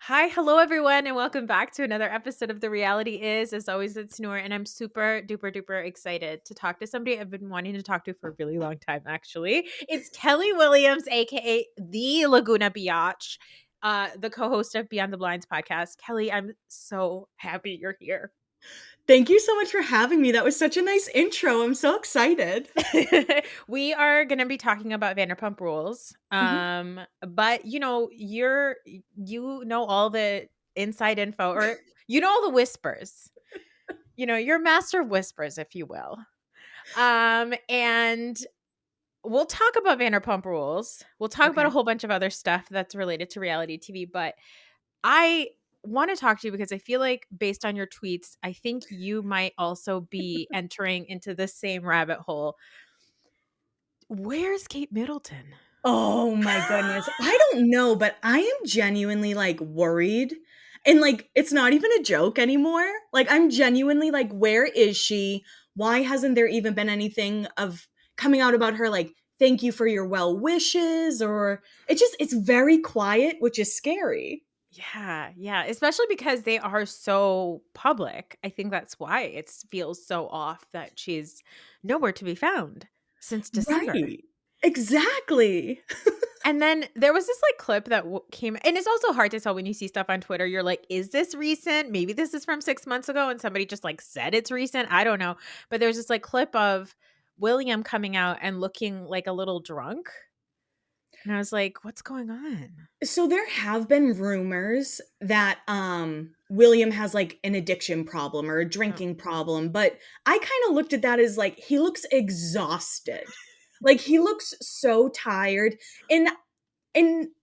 Hi, hello everyone, and welcome back to another episode of The Reality Is. As always, it's Noor, and I'm super duper duper excited to talk to somebody I've been wanting to talk to for a really long time, actually. It's Kelli Williams, aka the Laguna Biotch, the co-host of Beyond the Blinds podcast. Kelli, I'm so happy you're here. Thank you so much for having me. That was such a nice intro. I'm so excited. We are going to be talking about Vanderpump Rules. Mhm. But you know all the inside info, or you know all the whispers. You're master of whispers, if you will. And we'll talk about Vanderpump Rules. We'll talk about a Okay. whole bunch of other stuff that's related to reality TV, but I want to talk to you because I feel like based on your tweets, I think you might also be entering into the same rabbit hole. Where's Kate Middleton? Oh my goodness. I don't know, but I am genuinely worried. And it's not even a joke anymore. I'm genuinely where is she? Why hasn't there even been anything of coming out about her thank you for your well wishes or it's very quiet, which is scary. Yeah, especially because they are so public. I think that's why it feels so off that she's nowhere to be found since December. Right. Exactly. And then there was this clip that came, and it's also hard to tell when you see stuff on Twitter. You're like, is this recent? Maybe this is from 6 months ago, and somebody just said it's recent. I don't know, but there's this clip of William coming out and looking like a little drunk, and I was like, what's going on? So there have been rumors that William has an addiction problem or a Oh, drinking problem, but I kind of looked at that as he looks exhausted. He looks so tired and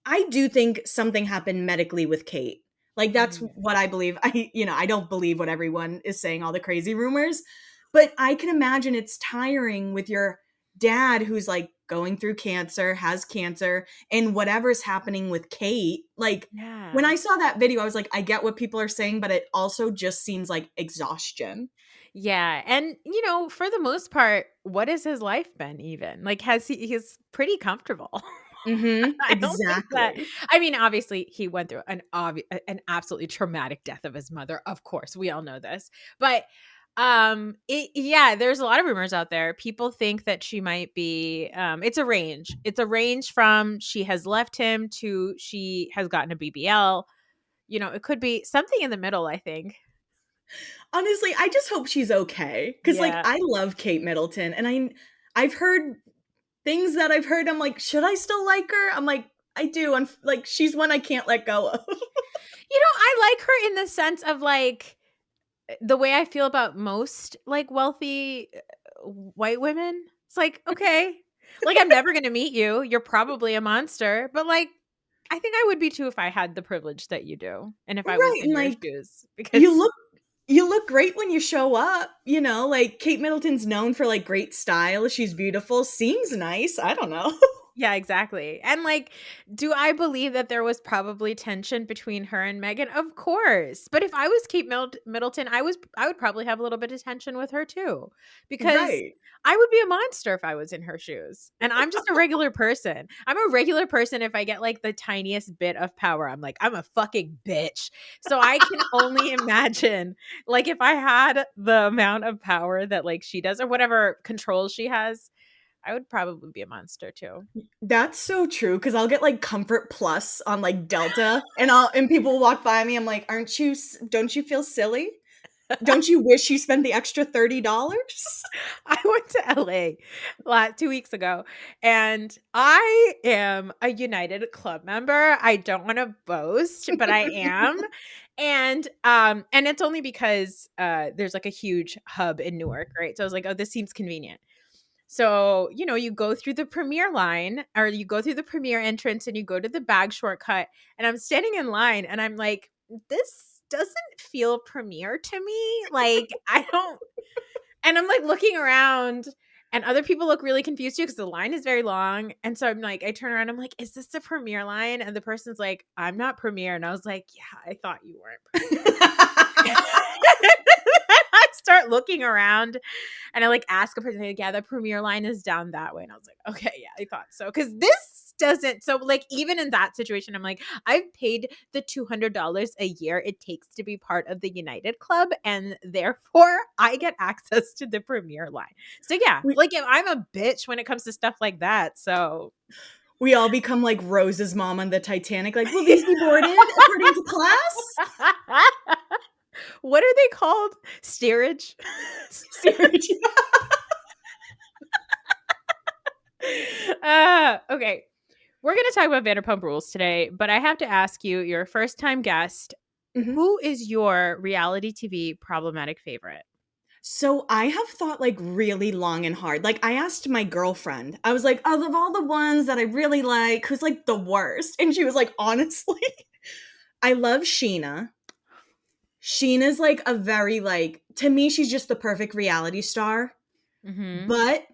I do think something happened medically with Kate. That's mm, what I believe. I don't believe what everyone is saying, all the crazy rumors, but I can imagine it's tiring with your dad who's going through cancer, has cancer, and whatever's happening with Kate. When yeah. I saw that video, I was like, I get what people are saying, but it also just seems like exhaustion. Yeah, and for the most part, what has his life been even? Has he's pretty comfortable. Mhm. I don't think that. Exactly. I mean, obviously he went through an absolutely traumatic death of his mother. Of course, we all know this. But yeah, there's a lot of rumors out there. People think that she might be it's a range. It's a range from she has left him to she has gotten a BBL. It could be something in the middle, I think. Honestly, I just hope she's okay cuz Yeah. I love Kate Middleton and I've heard things that I've heard. I'm like, should I still like her? I'm like, I do. And she's one I can't let go of. I like her in the sense of the way I feel about most wealthy white women. It's like, okay, I'm never going to meet you. You're probably a monster, but I think I would be too if I had the privilege that you do and if I was Right. And in your shoes you because look you look great when you show up, Kate Middleton's known for great style. She's beautiful, seems nice. I don't know. yeah, exactly. And do I believe that there was probably tension between her and Megan? Of course. But if I was Kate Middleton, I would probably have a little bit of tension with her too, because Right. I would be a monster if I was in her shoes. And I'm just a regular person. I'm a regular person if I get the tiniest bit of power. I'm like, I'm a fucking bitch. So I can only imagine if I had the amount of power that she does or whatever control she has, I would probably be a monster too. That's so true because I'll get Comfort Plus on Delta and people will walk by me. I'm like, don't you feel silly? Don't you wish you spent the extra $30? I went to LA 2 weeks ago, and I am a United Club member. I don't want to boast, but I am. And it's only because there's a huge hub in Newark, right? So I was like, oh, this seems convenient. So, you go through the premier line or you go through the premier entrance and you go to the bag shortcut. And I'm standing in line and I'm like, this doesn't feel premier to me. I don't, and I'm looking around and other people look really confused too because the line is very long. And so I'm like, I turn around, I'm like, is this the premier line? And the person's like, I'm not premier. And I was like, yeah, I thought you weren't premier. I start looking around and I ask a person, like, yeah, the premier line is down that way. And I was like, okay, yeah, I thought so. Cause this just doesn't. So, like, even in that situation, I'm like, I've paid the $200 a year it takes to be part of the United Club, and therefore I get access to the premier line. So, yeah, We like, I'm a bitch when it comes to stuff like that. So, we all become like Rose's mom on the Titanic. Like, will these be boarded according to class? what are they called? Steerage? Steerage. Okay. We're going to talk about Vanderpump Rules today, but I have to ask you, you're a first time guest. Mhm. Who is your reality TV problematic favorite? So I have thought like really long and hard. Like I asked my girlfriend, I was like, of all the ones that I really like, who's like the worst? And she was like, honestly, I love Sheena. Sheena's like a very like, to me, she's just the perfect reality star. Mm-hmm. But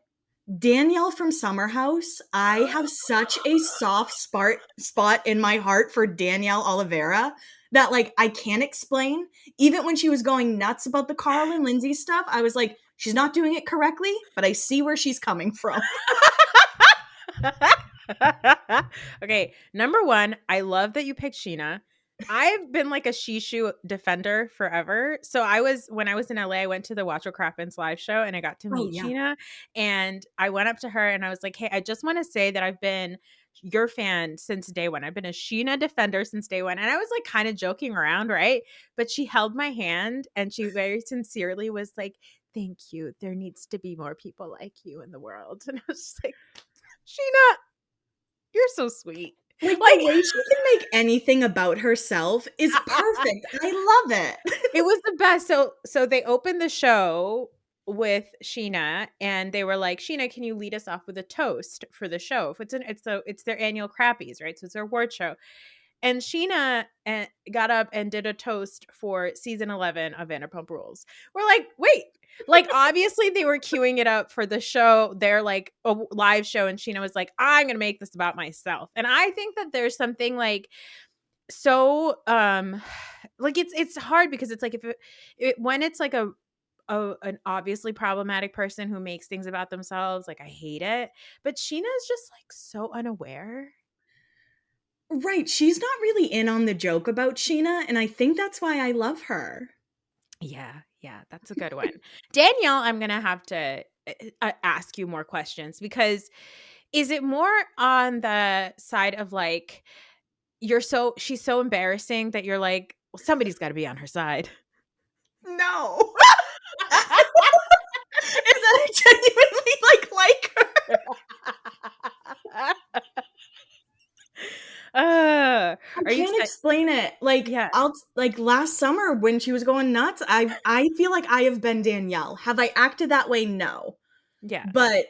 Danielle from Summer House, I have such a soft spot in my heart for Danielle Oliveira that like I can't explain. Even when she was going nuts about the Carl and Lindsay stuff, I was like, she's not doing it correctly, but I see where she's coming from. Okay, number one, I love that you picked Sheena. I've been like a Shishu defender forever. So when I was in LA, I went to the Watch What Crappens live show and I got to Oh meet yeah. Sheena. And I went up to her and I was like, hey, I just want to say that I've been your fan since day one. I've been a Sheena defender since day one. And I was like kind of joking around, right? But she held my hand and she very sincerely was like, thank you. There needs to be more people like you in the world. And I was just like, Sheena, you're so sweet. Like the Like, way she can make anything about herself is perfect. I love it. it was the best. So they opened the show with Sheena and they were like, Sheena, can you lead us off with a toast for the show? If it's their annual crappies, right? So it's their award show. And Sheena got up and did a toast for season 11 of Vanderpump Rules. We're like, wait, like obviously they were queuing it up for the show, their like a live show, and Sheena was like, I'm gonna make this about myself. And I think that there's something like so like it's hard because it's like if when it's like an obviously problematic person who makes things about themselves, like I hate it. But Sheena's just like so unaware. Right. She's not really in on the joke about Sheena, and I think that's why I love her. Yeah, that's a good one. Danielle, I'm going to have to ask you more questions because is it more on the side of like she's so embarrassing that you're like, well, somebody's got to be on her side. No. Is that I genuinely like her? uh, I are you can't excited? explain it. Like Yeah, I'll like last summer when she was going nuts, I feel like I have been Danielle. Have I acted that way? No. yeah. But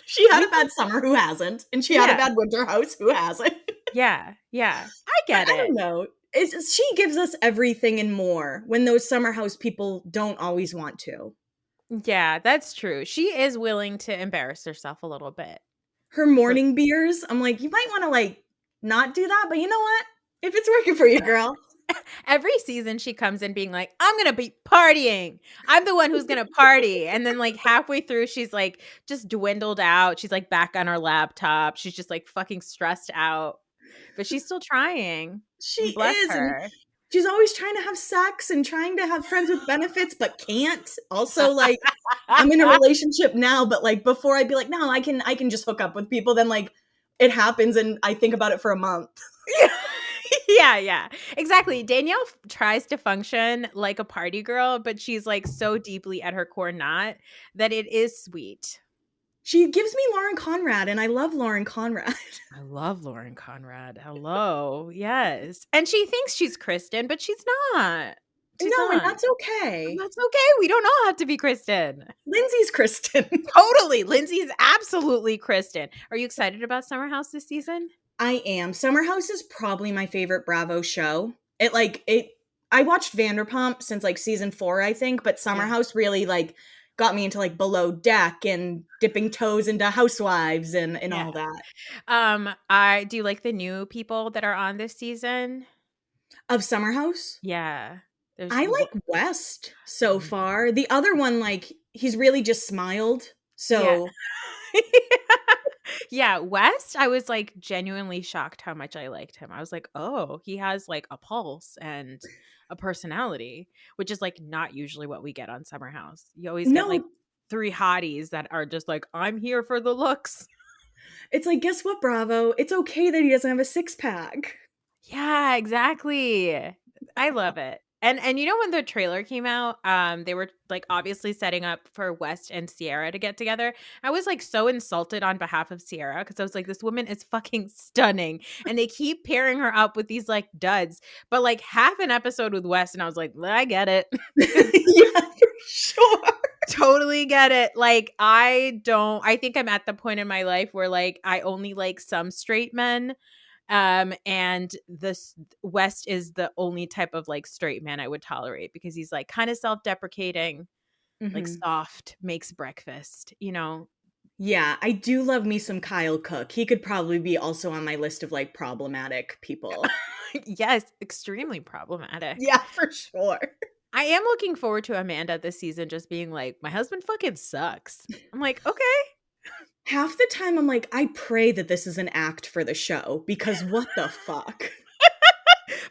she had We a bad summer, who hasn't? And she had a yeah, bad winter house, who hasn't? yeah. I But get I it. don't know. She gives us everything and more when those summer house people don't always want to. Yeah, that's true. She is willing to embarrass herself a little bit. Her morning beers, I'm like, you might want to like not do that, but you know what? If it's working for you, girl. Every season she comes in being like, I'm gonna be partying. I'm the one who's gonna party. And then like halfway through, she's like just dwindled out. She's like back on her laptop. She's just like fucking stressed out. But she's still trying. She Bless is, and her. she's always trying to have sex and trying to have friends with benefits, but can't. Also, like, I'm in a relationship now, but like before I'd be like, no, I can just hook up with people. Then like it happens and I think about it for a month. Yeah. Exactly. Danielle tries to function like a party girl, but she's like so deeply at her core not that it is sweet. She gives me Lauren Conrad, and I love Lauren Conrad. I love Lauren Conrad. Hello. Yes. And she thinks she's Kristen, but she's not. She's No, and not. that's okay. That's okay. We don't all have to be Kristen. Lindsay's Kristen. Totally. Lindsay's absolutely Kristen. Are you excited about Summer House this season? I am. Summer House is probably my favorite Bravo show. It I watched Vanderpump since like season 4, I think, but Summer Yeah. House really like got me into like Below Deck and dipping toes into Housewives and Yeah. all that. I do you like the new people that are on this season? Of Summer House, Yeah. There's I like West so far. The other one, like, he's really just smiled. yeah. So Yeah, West, I was, like, genuinely shocked how much I liked him. I was like, "Oh, he has, like, a pulse and a personality," which is, like, not usually what we get on Summer House. You always get, like, No, 3 hotties that are just like, "I'm here for the looks." it's like, guess what, Bravo? It's okay that he doesn't have a six-pack. Yeah, exactly. I love it. And you know when the trailer came out, they were like obviously setting up for West and Sierra to get together. I was like so insulted on behalf of Sierra because I was like, this woman is fucking stunning. And they keep pairing her up with these like duds. But like half an episode with West, and I was like, "Well, I get it." Yeah, for sure. Totally get it. Like, I think I'm at the point in my life where like I only like some straight men. And this West is the only type of like straight man I would tolerate because he's like kind of self-deprecating, like Mhm. soft, makes breakfast, you know? Yeah, I do love me some Kyle Cook. He could probably be also on my list of, like, problematic people. Yes, extremely problematic. Yeah, for sure. I am looking forward to Amanda this season just being like, my husband fucking sucks. I'm like, okay. Half the time I'm like, I pray that this is an act for the show because what the fuck?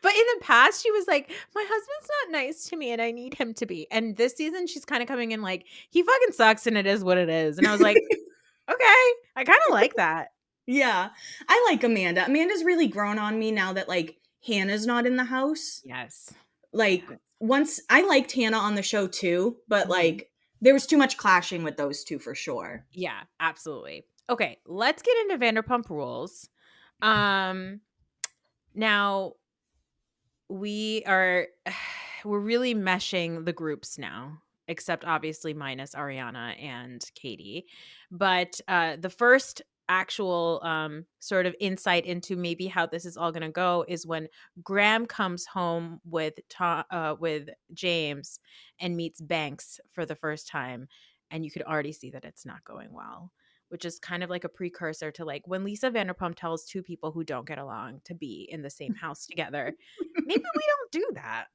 But in the past, she was like, my husband's not nice to me and I need him to be. And this season, she's kind of coming in like, he fucking sucks and it is what it is. And I was like, okay, I kind of like that. Yeah, I like Amanda. Amanda's really grown on me now that, like, Hannah's not in the house. Yes. Like, Yes. once I liked Hannah on the show too, but, Mhm. like, there was too much clashing with those 2 for sure. Yeah, absolutely. Okay, let's get into Vanderpump Rules. Um, now we are we're really meshing the groups now, except obviously minus Ariana and Katie. But the first actual sort of insight into maybe how this is all going to go is when Graham comes home with James and meets Banks for the first time, and you could already see that it's not going well. Which is kind of like a precursor to like when Lisa Vanderpump tells two people who don't get along to be in the same house together. Maybe we don't do that.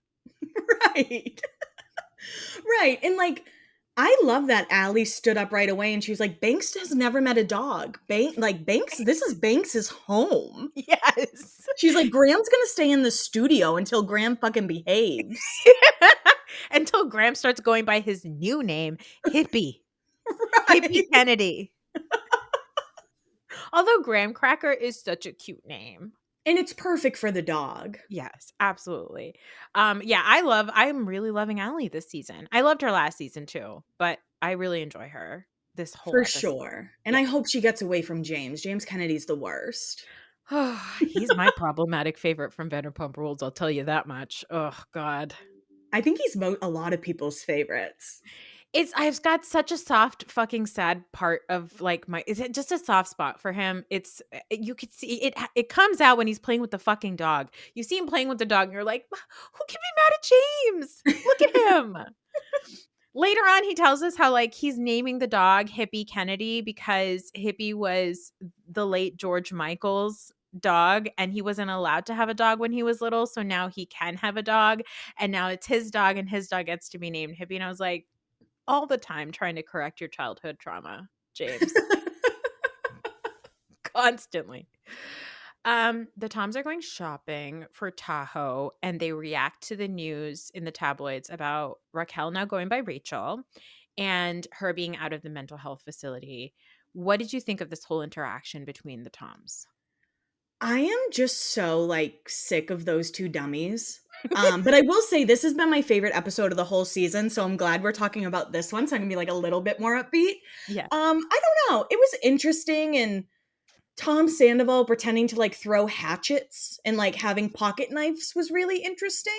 Right. Right, and, like, I love that Allie stood up right away and she was like, "Banks has never met a dog. Banks this is Banks's home." Yes. She's like, "Graham's gonna stay in the studio until Graham fucking behaves." Until Graham starts going by his new name, Hippie. Hippie Right. Kennedy. Although Graham Cracker is such a cute name. And it's perfect for the dog. Yes, absolutely. Yeah, I'm really loving Allie this season. I loved her last season too, but I really enjoy her this whole For episode. sure. And Yeah. I hope she gets away from James. James Kennedy's the worst. He's my problematic favorite from Vanderpump Rules, I'll tell you that much. Oh god. I think he's a lot of people's favorites. I've got such a soft fucking sad part of like my is it just a soft spot for him? You could see it comes out when he's playing with the fucking dog. You see him playing with the dog and you're like, who can be mad at James? Look at him. Later on, he tells us how like he's naming the dog Hippie Kennedy because Hippie was the late George Michael's dog and he wasn't allowed to have a dog when he was little. So now he can have a dog and now it's his dog and his dog gets to be named Hippie. And I was like, all the time trying to correct your childhood trauma, James. Constantly. The Toms are going shopping for Tahoe and they react to the news in the tabloids about Raquel now going by Rachel and her being out of the mental health facility. What did you think of this whole interaction between the Toms? I am just so, like, sick of those 2 dummies. But I will say this has been my favorite episode of the whole season, so I'm glad we're talking about this one, so I can be, like, a little bit more upbeat. Yeah. I don't know, it was interesting, and Tom Sandoval pretending to, like, throw hatchets and, like, having pocket knives was really interesting.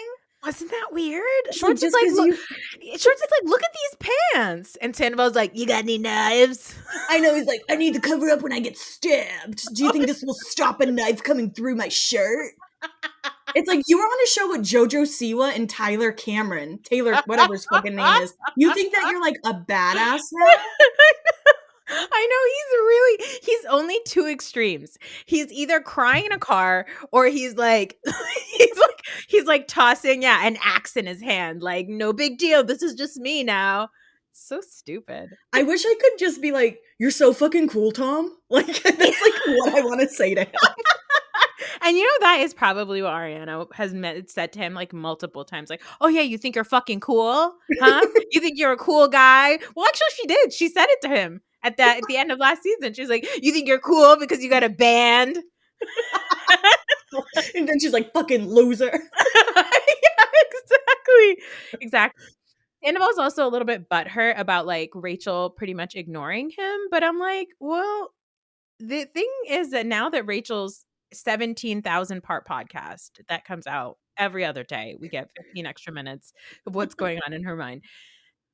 Wasn't that weird? It's like, Shorts is just like, because look, you Shorts is like, look at these pants. And Sandoval's like, you got any knives? I know, he's like, "I need to cover up when I get stabbed. Do you think this will stop a knife coming through my shirt?" It's like, you were on a show with JoJo Siwa and Taylor, whatever his fucking name is. You think that you're, like, a badass now? I know he's only two extremes. He's either crying in a car or he's like he's like tossing an axe in his hand like no big deal. This is just me now. So stupid. I wish I could just be like, "You're so fucking cool, Tom." Like, that's, like, what I wanna say to him. And you know that is probably what Ariana has said to him, like, multiple times, like, "Oh, yeah, you think you're fucking cool? Huh? You think you're a cool guy?" Well, actually, she did. She said it to him at the end of last season. She was like, "You think you're cool because you got a band?" And then she's like, "Fucking loser." Yeah, exactly. Exactly. And I was also a little bit butthurt about, like, Rachel pretty much ignoring him, but I'm like, well, the thing is that now that Rachel's 17,000 part podcast that comes out every other day, we get 15 extra minutes of what's going on in her mind.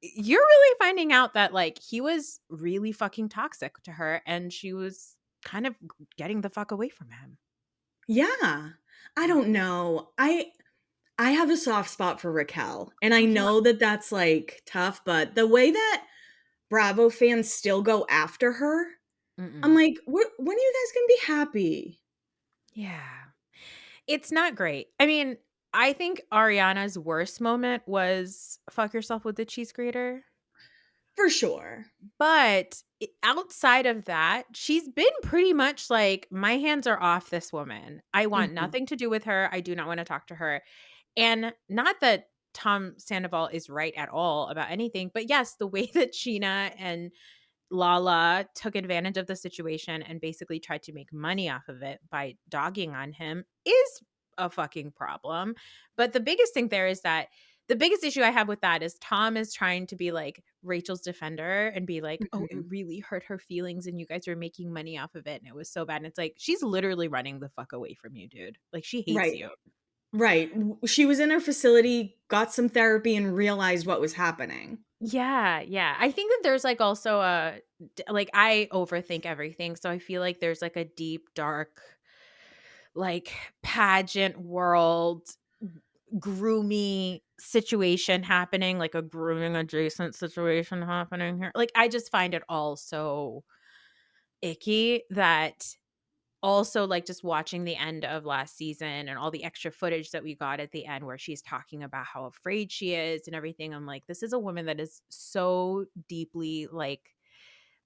You're really finding out that, like, he was really fucking toxic to her and she was kind of getting the fuck away from him. Yeah. I don't know. I have a soft spot for Raquel, and I Oh, yeah. know that that's, like, tough, but the way that Bravo fans still go after her, I'm Mm-mm. like, when are you guys gonna be happy?" Yeah. It's not great. I mean, I think Ariana's worst moment was fuck yourself with the cheese grater. For sure. But outside of that, she's been pretty much like, my hands are off this woman. I want Mhm. nothing to do with her. I do not want to talk to her. And not that Tom Sandoval is right at all about anything, but yes, the way that Sheena and Lala took advantage of the situation and basically tried to make money off of it by dogging on him is a fucking problem. But the biggest thing there is that the biggest issue I have with that is Tom is trying to be like Rachel's defender and be like, oh, it Mhm. really hurt her feelings and you guys were making money off of it and it was so bad. And it's like, she's literally running the fuck away from you, dude. Like, she hates Right. you. Right. She was in her facility, got some therapy, and realized what was happening. Yeah, yeah. I think that there's like also like, I overthink everything. So I feel like there's like a deep, dark, like, pageant world groomy situation happening, like a grooming adjacent situation happening here. Like, I just find it all so icky that also, like, just watching the end of last season and all the extra footage that we got at the end where she's talking about how afraid she is and everything. I'm like, this is a woman that is so deeply, like,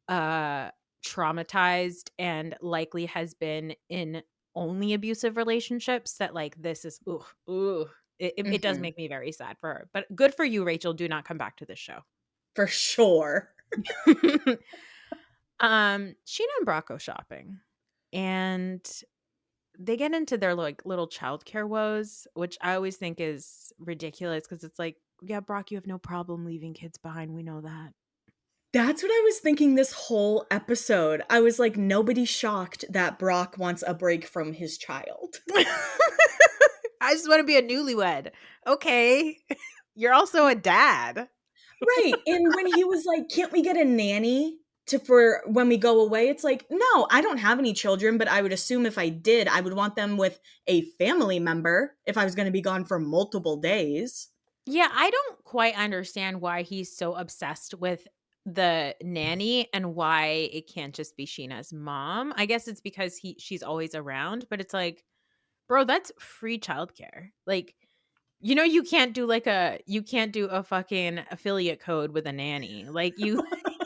uh traumatized and likely has been in only abusive relationships that, like, this is ooh. It does Mhm. make me very sad for her. But good for you, Rachel. Do not come back to this show. For sure. Sheena and Brock go shopping and they get into their, like, little childcare woes, which I always think is ridiculous because it's like, yeah, Brock, you have no problem leaving kids behind. We know that. That's what I was thinking this whole episode. I was like, nobody's shocked that Brock wants a break from his child. I just want to be a newlywed. Okay. You're also a dad. Right. And when he was like, "Can't we get a nanny to for when we go away?" It's like, "No, I don't have any children, but I would assume if I did, I would want them with a family member if I was gonna be gone for multiple days." Yeah, I don't quite understand why he's so obsessed with the nanny and why it can't just be Sheena's mom. I guess it's because she's always around, but it's like, bro, that's free childcare. Like, you can't do a fucking affiliate code with a nanny. Like, you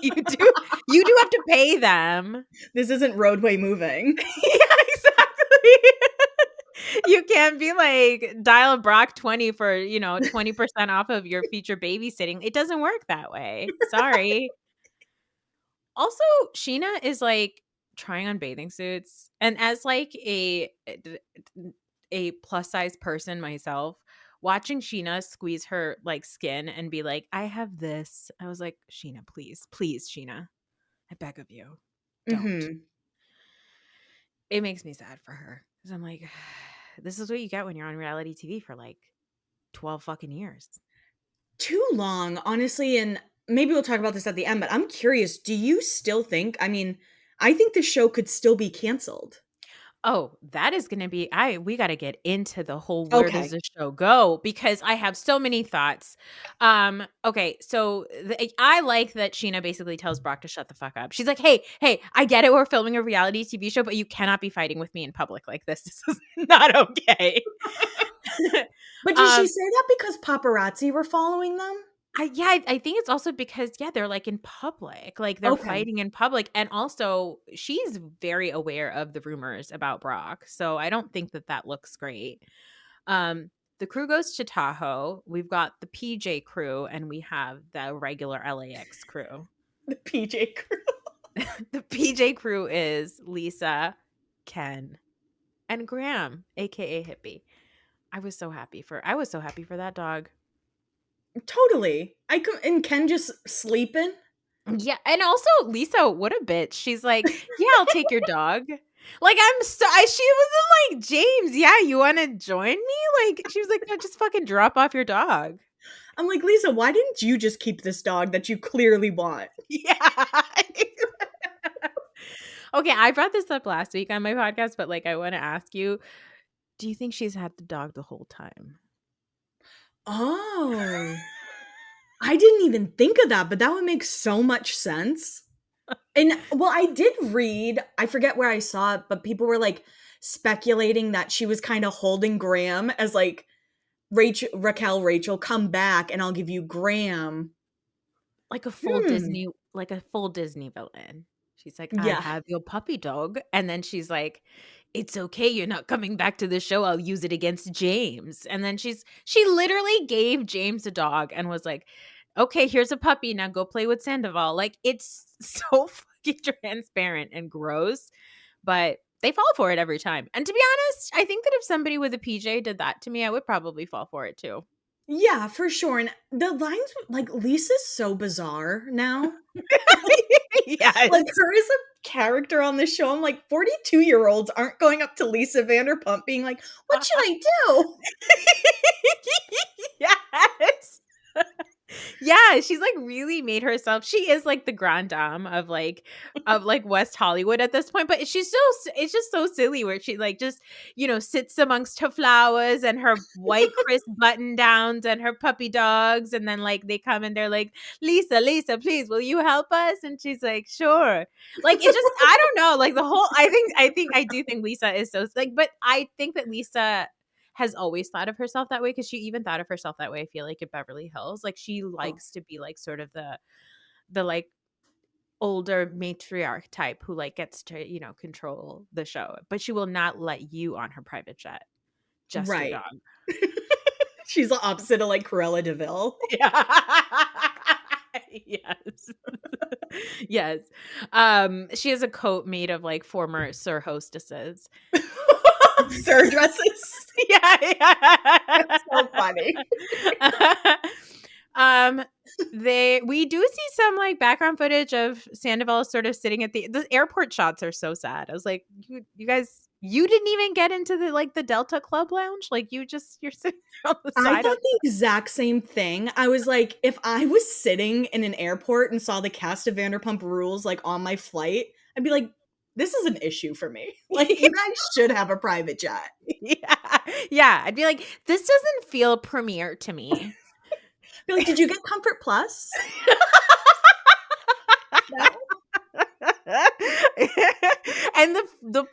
do have to pay them. This isn't roadway moving. Yeah, exactly. You can't be like, dial a Brock 20 for, 20% off of your future babysitting. It doesn't work that way. Sorry. Also, Sheena is like trying on bathing suits. And as like a plus size person myself, watching Sheena squeeze her like skin and be like, I have this. I was like, Sheena, please, please, Sheena, I beg of you, don't. Mhm. It makes me sad for her because I'm like, this is what you get when you're on reality TV for like 12 fucking years. Too long, honestly, and maybe we'll talk about this at the end, but I'm curious, do you still think I think the show could still be canceled. Oh, that is gonna be we gotta get into the whole where does Okay. this show go? Because I have so many thoughts. Okay, so I like that Sheena basically tells Brock to shut the fuck up. She's like, hey, I get it, we're filming a reality TV show, but you cannot be fighting with me in public like this. This is not okay. But did she um, say that because paparazzi were following them? I think it's also because, yeah, they're, like, in public, like, they're Okay. fighting in public, and also she's very aware of the rumors about Brock, so I don't think that that looks great. Um, the crew goes to Tahoe, we've got the PJ crew, and we have the regular LAX crew. The PJ crew. The PJ crew is Lisa, Ken, and Graham, AKA Hippie. I was so happy for that dog. Totally. And Ken just sleeping. Yeah, and also Lisa, what a bitch. She's like, "Yeah, I'll take your dog." Like, she wasn't like, "James, yeah, you wanna join me?" Like, she was like, "No, just fucking drop off your dog." I'm like, Lisa, why didn't you just keep this dog that you clearly want? Yeah. Okay, I brought this up last week on my podcast, but, like, I wanna ask you, do you think she's had the dog the whole time? Oh, I didn't even think of that, but that would make so much sense. And well, I did read, I forget where I saw it, but people were like speculating that she was kind of holding Graham as like Rachel, come back and I'll give you Graham. Hmm. Like a full Disney villain. She's like, "I Yeah. have your puppy dog," and then she's like, "It's okay, you're not coming back to the show, I'll use it against James," and then she literally gave James a dog and was like, "Okay, here's a puppy, now go play with Sandoval." Like, it's so fucking transparent and gross, but they fall for it every time, and to be honest, I think that if somebody with a PJ did that to me, I would probably fall for it too. Yeah, for sure. And the lines, like, Lisa's so bizarre now. Like, Yes. her as a character on the show, I'm like, 42-year-olds aren't going up to Lisa Vanderpump being like, what should I do? Yes. Yeah, she's, like, really made herself she is, like, the grande dame of, like, West Hollywood at this point, but she's so it's just so silly where she, like, just, sits amongst her flowers and her white crisp button downs and her puppy dogs, and then, like, they come and they're like, "Lisa, Lisa, please, will you help us?" And she's like, "Sure." Like, it just I don't know, like, the whole I do think Lisa is so like, but I think that Lisa has always thought of herself that way because she even thought of herself that way, I feel like, in Beverly Hills. Like, she Oh, likes to be, like, sort of the, like, older matriarch type who, like, gets to, control the show, but she will not let you on her private jet, just your right. dog. She's the opposite of like Cruella DeVille. Yeah. Yes. Yes. She has a coat made of, like, former Sir hostesses. Sir dresses. Yeah, That's so funny. yeah. Um, we do see some, like, background footage of Sandoval sort of sitting at the airport shots are so sad. I was like, "You guys you didn't even get into the Delta Club Lounge? Like, you're sitting on the I side thought of." the exact same thing. I was like, if I was sitting in an airport and saw the cast of Vanderpump Rules like on my flight, I'd be like, this is an issue for me. Like, you guys should have a private jet. Yeah. Yeah, I'd be like, "This doesn't feel premier to me." Be like, did you get Comfort Plus? No? And the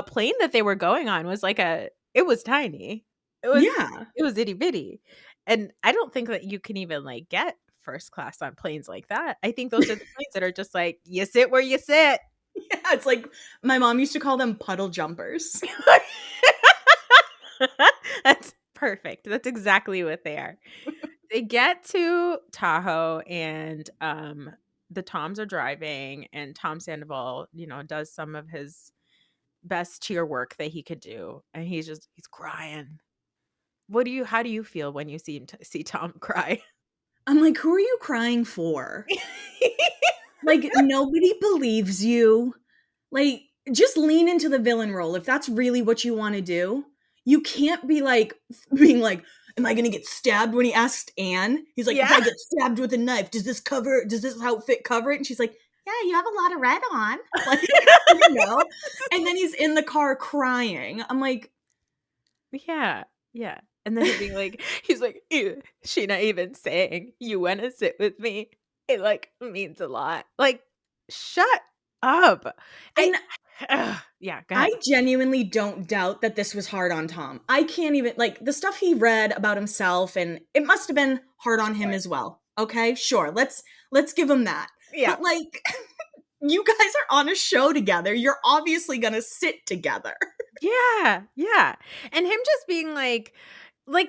plane that they were going on was like it was tiny. It was Yeah. it was itty bitty. And I don't think that you can even, like, get first class on planes like that. I think those are the planes that are just like, you sit where you sit. Yeah, it's like my mom used to call them puddle jumpers. That's perfect. That's exactly what they are. They get to Tahoe and the Toms are driving and Tom Sandoval, does some of his best cheer work that he could do and he's crying. How do you feel when you see Tom cry? I'm like, who are you crying for? Like, nobody believes you. Like, just lean into the villain role if that's really what you want to do. You can't be like, being like, am I going to get stabbed when he asked Anne? He's like, if Yeah. I get stabbed with a knife, does this outfit cover it? And she's like, yeah, you have a lot of red on. Like, you know? And then he's in the car crying. I'm like, Yeah. Yeah. And then he's like, "Ew, she not even saying you want to sit with me. It like means a lot." Like, shut up. I and yeah, go I ahead. genuinely don't doubt that this was hard on Tom. I can't even, like, the stuff he read about himself, and it must have been hard on him Sure. as well. Okay, sure. Let's give him that. Yeah. But like you guys are on a show together. You're obviously going to sit together. Yeah, yeah. And him just being like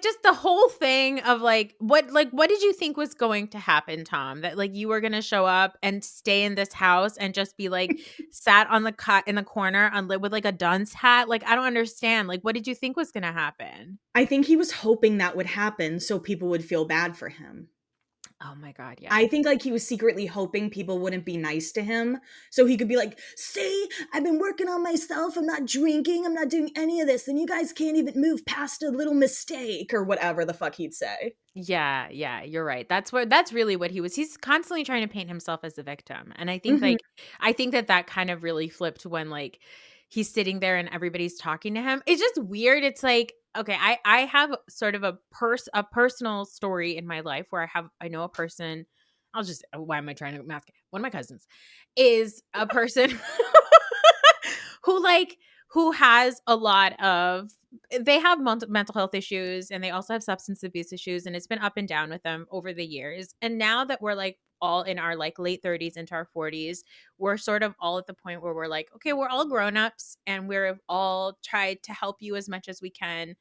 just the whole thing of what did you think was going to happen, Tom? That like you were going to show up and stay in this house and just be like sat on the cot in the corner on with like a dunce hat? Like I don't understand. Like what did you think was going to happen? I think he was hoping that would happen so people would feel bad for him. Oh my god, yeah. I think like he was secretly hoping people wouldn't be nice to him so he could be like, "See, I've been working on myself. I'm not drinking. I'm not doing any of this. And you guys can't even move past a little mistake," or whatever the fuck he'd say. Yeah, yeah, you're right. That's really what he's constantly trying to paint himself as the victim. And I think Mhm. I think that kind of really flipped when like he's sitting there and everybody's talking to him. It's just weird. It's like, okay, I have sort of a personal story in my life where I know a person. I'll just why am I trying to mask it? One of my cousins is a person who like who has a lot of they have mental health issues and they also have substance abuse issues, and it's been up and down with them over the years. And now that we're like all in our like late 30s into our 40s, we're sort of all at the point where we're like, okay, we're all grown-ups and we're all tried to help you as much as we can,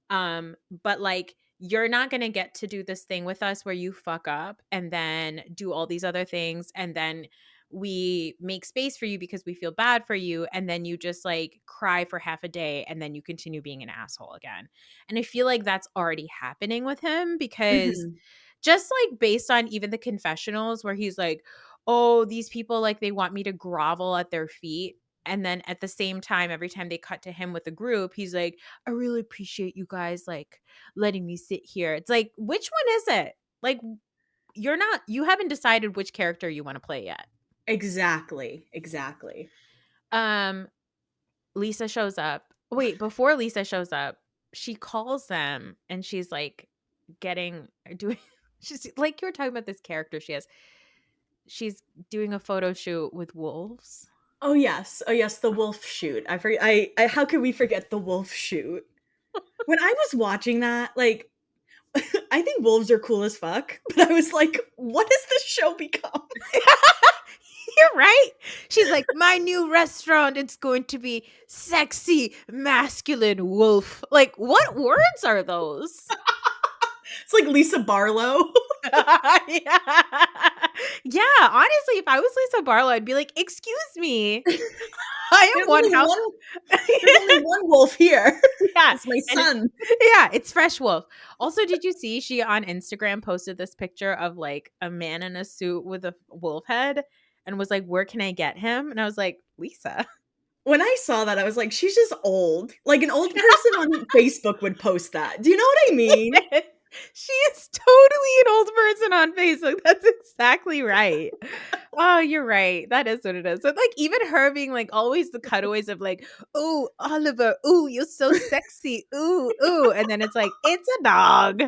but like you're not going to get to do this thing with us where you fuck up and then do all these other things, and then we make space for you because we feel bad for you, and then you just like cry for half a day and then you continue being an asshole again. And I feel like that's already happening with him because Mhm. just like based on even the confessionals where he's like, oh, these people like they want me to grovel at their feet. And then at the same time, every time they cut to him with a group, he's like, I really appreciate you guys like letting me sit here. It's like, which one is it? Like, you haven't decided which character you want to play yet. Exactly. Exactly. Um, Lisa shows up. Wait, before Lisa shows up, she calls them and she's like doing, she's like, you were talking about this character she's doing a photo shoot with wolves. Oh yes. Oh yes, the wolf shoot. I forget I how could we forget the wolf shoot? When I was watching that, like I think wolves are cool as fuck, but I was like, what has this show become? You're right. She's like, my new restaurant, it's going to be sexy, masculine wolf. Like, what words are those? It's like Lisa Barlow. Yeah. Yeah, honestly, if I was Lisa Barlow, I'd be like, excuse me. I am There's one only house. one there's only one wolf here. Yeah. It's my And son. yeah, it's fresh wolf. Also, did you see she on Instagram posted this picture of like a man in a suit with a wolf head and was like, where can I get him? And I was like, Lisa. When I saw that, I was like, she's just old. Like an old person on Facebook would post that. Do you know what I mean? She is totally an old person on Facebook. That's exactly right. Oh, you're right. That is what it is. So, like, even her being like always the cutaways of like, "Oh, Oliver, ooh, you're so sexy, ooh, ooh," and then it's like, it's a dog.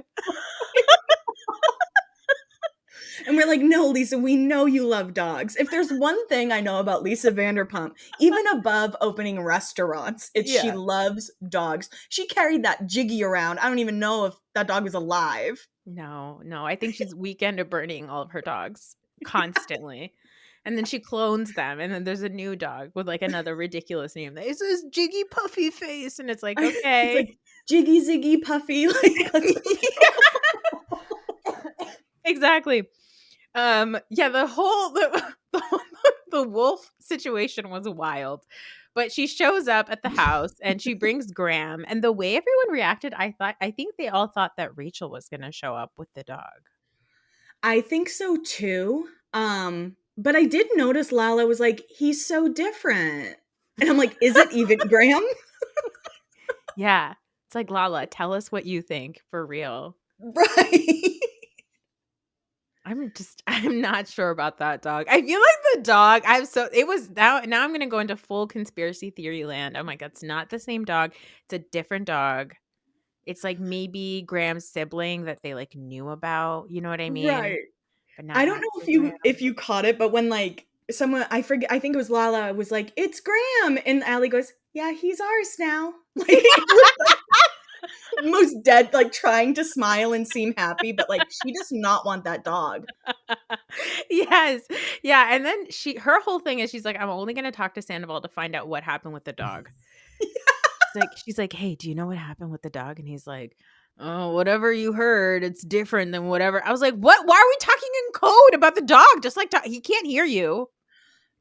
And we're like, no, Lisa, we know you love dogs. If there's one thing I know about Lisa Vanderpump, even above opening restaurants, it's she Yeah. loves dogs. She carried that Jiggy around. I don't even know if that dog was alive. No, no. I think she's weekend of burning all of her dogs constantly. And then she clones them, and then there's a new dog with like another ridiculous name. It says Jiggy Puffy Face, and it's like, It's okay. like Jiggy, Ziggy, Puffy. Like, let's Exactly. Yeah, the the wolf situation was wild. But she shows up at the house and she brings Graham, and the way everyone reacted, I think they all thought that Rachel was going to show up with the dog. I think so too. But I did notice Lala was like, he's so different. And I'm like, is it even Graham? Yeah. It's like, Lala, tell us what you think for real. Right. I'm not sure about that dog. I feel like the dog, it was now I'm going to go into full conspiracy theory land. I'm like, it's not the same dog. It's a different dog. It's like maybe Graham's sibling that they like knew about, you know what I mean? Right. But not I don't know actually Graham. if you caught it, but when like someone I forget I think it was Lala was like, "It's Graham." And Allie goes, "Yeah, he's ours now." Like it was like most dead, like trying to smile and seem happy, but like she does not want that dog. Yes. Yeah, and then her whole thing is she's like, "I'm only gonna talk to Sandoval to find out what happened with the dog." She's like, "Hey, do you know what happened with the dog?" And he's like, "Oh, whatever you heard, it's different than whatever." I was like, "What? Why are we talking in code about the dog? Just like he can't hear you."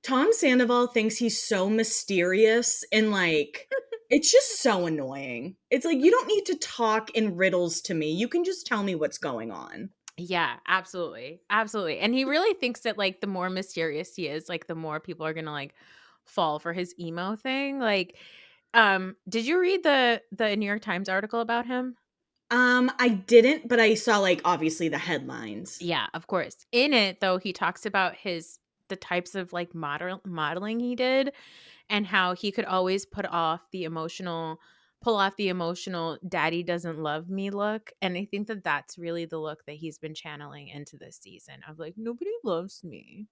Tom Sandoval thinks he's so mysterious and like it's just so annoying. It's like you don't need to talk in riddles to me. You can just tell me what's going on. Yeah, absolutely. Absolutely. And he really thinks that like the more mysterious he is, like the more people are going to like fall for his emo thing. Like did you read the New York Times article about him? I didn't, but I saw like obviously the headlines. Yeah, of course. In it though, he talks about the types of like modeling he did and how he could always pull off the emotional daddy doesn't love me look, and I think that that's really the look that he's been channeling into this season of like nobody loves me.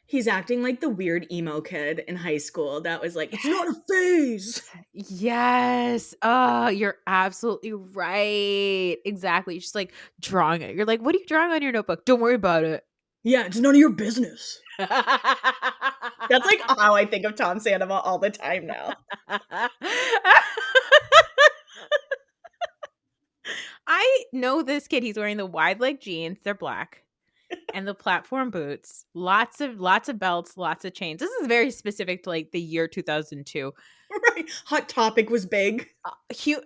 He's acting like the weird emo kid in high school that was like, "It's not a phase." Yes. Oh, you're absolutely right. Exactly. Just like drawing it. You're like, what are you drawing on your notebook? Don't worry about it. Yeah, it's none of your business. That's like how I think of Tom Sandoval all the time now. I know this kid. He's wearing the wide leg jeans. They're black. And the platform boots. Lots of belts, lots of chains. This is very specific to like the year 2002. Right. Hot Topic was big. Cute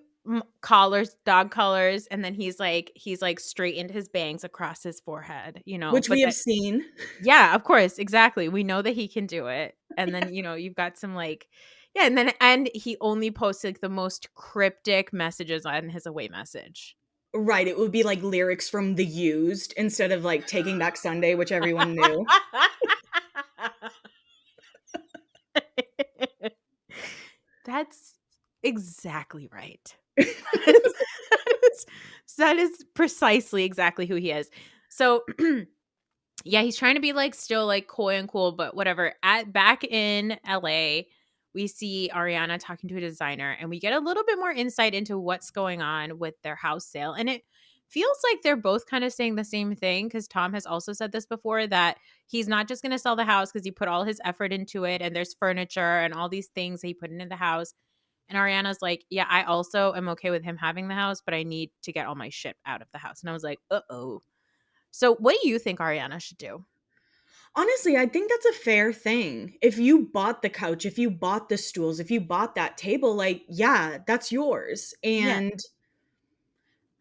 collars, dog collars, and then he's like straightened his bangs across his forehead, Which but we have that seen. yeah, of course, exactly. We know that he can do it. And then, you've got some like yeah, and he only posts like the most cryptic messages on his away message. Right, it would be like lyrics from The Used instead of like Taking Back Sunday, which everyone knew. That's exactly right. That is precisely exactly who he is. So yeah, he's trying to be like still like coy and cool, but whatever. Back in LA, we see Ariana talking to a designer and we get a little bit more insight into what's going on with their house sale. And it feels like they're both kind of saying the same thing because Tom has also said this before that he's not just going to sell the house because he put all his effort into it and there's furniture and all these things that he put into the house. And Ariana's like, yeah, I also am okay with him having the house, but I need to get all my shit out of the house. And I was like, uh-oh. So what do you think Ariana should do? Honestly, I think that's a fair thing. If you bought the couch, if you bought the stools, if you bought that table, like, yeah, that's yours. Yeah. And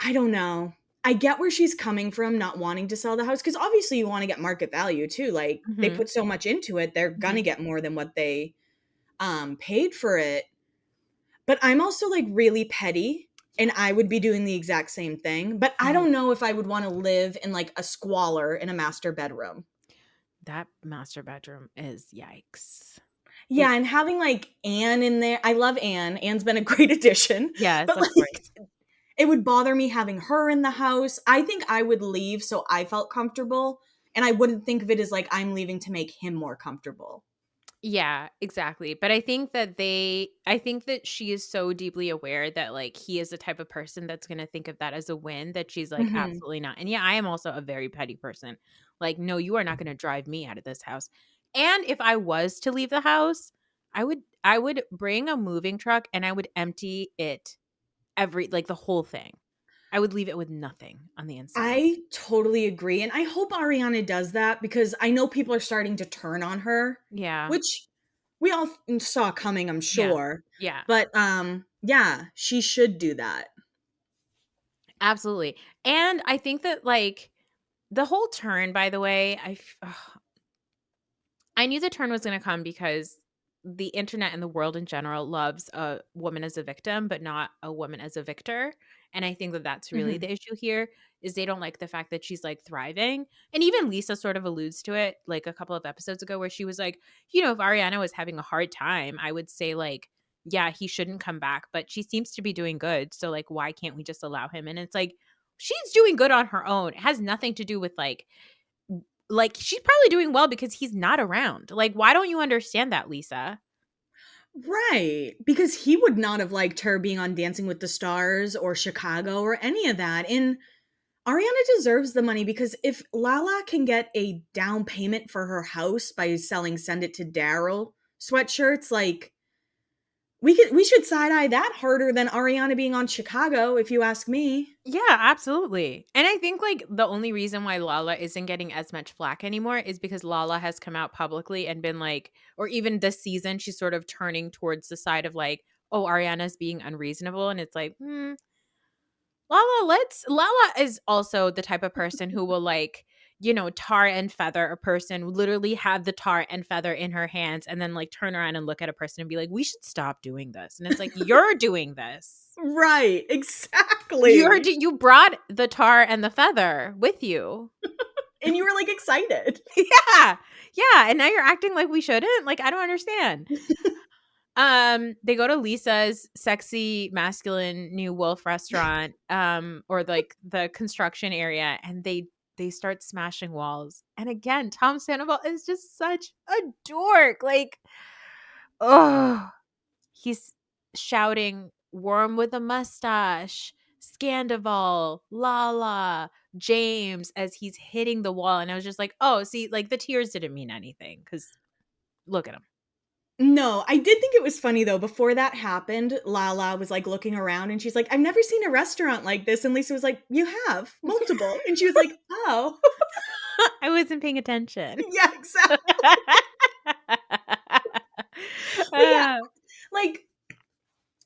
I don't know. I get where she's coming from not wanting to sell the house because obviously you want to get market value too. Like they Mhm. put so much into it, they're gonna Mhm. get more than what they paid for it. But I'm also like really petty Yeah. and I would be doing the exact same thing. But I Mhm. don't know if I would want to live in like a squalor in a master bedroom. That master bedroom is yikes. It Yeah, and having like Anne in there, I love Anne. Anne's been a great addition, yes, but of course. like it would bother me having her in the house. I think I would leave so I felt comfortable and I wouldn't think of it as like I'm leaving to make him more comfortable. Yeah, exactly. But I think that she is so deeply aware that like he is the type of person that's going to think of that as a win that she's like Mhm. absolutely not. And yeah, I am also a very petty person. Like no, you are not going to drive me out of this house. And if I was to leave the house, I would bring a moving truck and I would empty it like the whole thing. I would leave it with nothing on the inside. I totally agree and I hope Ariana does that because I know people are starting to turn on her, Yeah. which we all saw coming, I'm Yeah. sure. Yeah. But yeah, she should do that. Absolutely. And I think that like the whole turn, by the way, I knew the turn was going to come because the internet and the world in general loves a woman as a victim, but not a woman as a victor. And I think that that's really Mhm. the issue here is they don't like the fact that she's like thriving. And even Lisa sort of alludes to it like a couple of episodes ago where she was like, if Ariana was having a hard time, I would say like, yeah, he shouldn't come back, but she seems to be doing good. So like, why can't we just allow him? And it's like, she's doing good on her own. It has nothing to do with like she's probably doing well because he's not around. Like, why don't you understand that, Lisa? Right. Because he would not have liked her being on Dancing with the Stars or Chicago or any of that. And Ariana deserves the money because if Lala can get a down payment for her house by selling Send It to Daryl sweatshirts, like we should side eye that harder than Ariana being on Chicago, if you ask me. Yeah, absolutely. And I think like the only reason why Lala isn't getting as much flack anymore is because Lala has come out publicly and been like, or even this season, she's sort of turning towards the side of like, oh, Ariana's being unreasonable. And it's like, Lala is also the type of person who will like, tar and feather a person, literally have the tar and feather in her hands and then like turn around and look at a person and be like, we should stop doing this. And it's like, you're doing this. Right, exactly. You brought the tar and the feather with you. And you were like excited. Yeah. Yeah. And now you're acting like we shouldn't. Like, I don't understand. They go to Lisa's sexy, masculine new wolf restaurant, or like the construction area, and they start smashing walls. And again, Tom Sandoval is just such a dork. Like, oh, he's shouting "Worm with a mustache," Scandival, Lala, James as he's hitting the wall. And I was just like, oh, see, like the tears didn't mean anything because look at him. No, I did think it was funny though. Before that happened, Lala was like looking around and she's like, I've never seen a restaurant like this. And Lisa was like, you have multiple. And she was like, oh. I wasn't paying attention. Yeah, exactly. But yeah, Uh, like,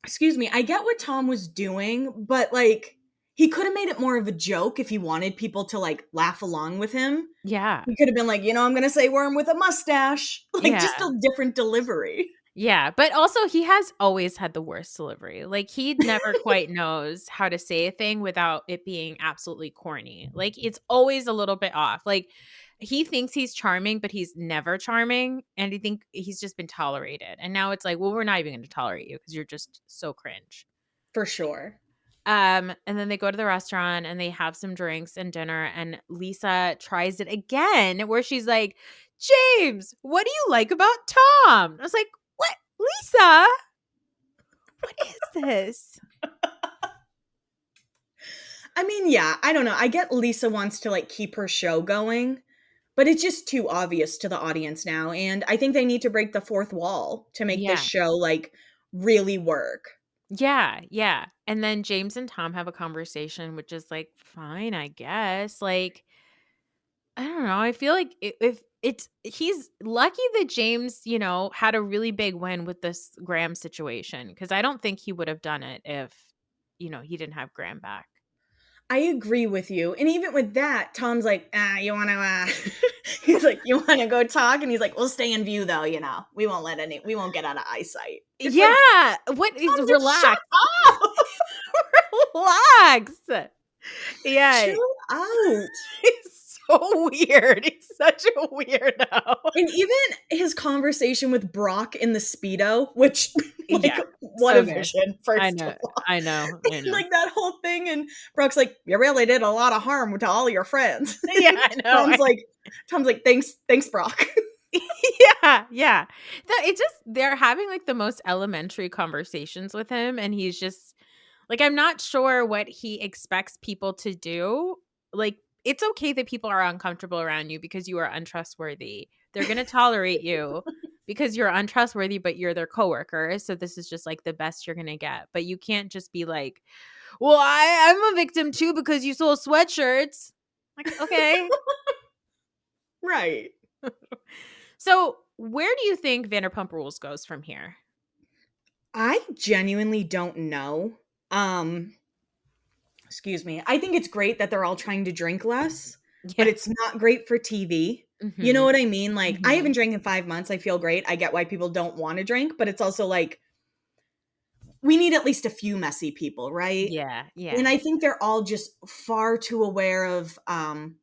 excuse me, I get what Tom was doing, but like, he could have made it more of a joke if he wanted people to like laugh along with him. yeah. He could have been like, I'm going to say worm with a mustache. Like, just Yeah. a different delivery. Yeah. But also, he has always had the worst delivery. Like, he never quite knows how to say a thing without it being absolutely corny. Like, it's always a little bit off. Like, he thinks he's charming, but he's never charming. And I think he's just been tolerated. And now it's like, well, we're not even going to tolerate you because you're just so cringe. For sure. And then they go to the restaurant and they have some drinks and dinner, and Lisa tries it again where she's like, James, what do you like about Tom? I was like, what? Lisa? What is this? I mean, yeah, I don't know. I get Lisa wants to like keep her show going, but it's just too obvious to the audience now. And I think they need to break the fourth wall to make this Yeah. show like really work. Yeah. Yeah. And then James and Tom have a conversation, which is like, fine, I guess. Like, I don't know. I feel like if it's he's lucky that James, had a really big win with this Graham situation because I don't think he would have done it if, he didn't have Graham back. I agree with you. And even with that, Tom's like, you want to, he's like, you want to go talk? And he's like, we'll stay in view though, we won't get out of eyesight. It's like, Yeah. What is Tom, just shut relax? up. Relax. Yeah. Chill out. It's so weird. He's such a weirdo. And even his conversation with Brock in the Speedo, which, like, Yeah. what So a good. vision, first I of know. all. I know. I know. Like, that whole thing, and Brock's like, you really did a lot of harm to all your friends. Yeah, I know. Tom's like, thanks, Brock. Yeah, yeah. It's just they're having like the most elementary conversations with him, and he's just like, I'm not sure what he expects people to do. Like, it's okay that people are uncomfortable around you because you are untrustworthy. They're gonna tolerate you because you're untrustworthy, but you're their coworker. So this is just like the best you're gonna get. But you can't just be like, well, I'm a victim too because you sold sweatshirts. Like, okay. Right. So where do you think Vanderpump Rules goes from here? I genuinely don't know. Excuse me. I think it's great that they're all trying to drink less, but Yeah. it's not great for TV. You know Mhm. what I mean? Like, I Mhm. haven't drank in 5 months. I feel great. I get why people don't want to drink, but it's also like, we need at least a few messy people, right? Yeah, And yeah. I think they're all just far too aware of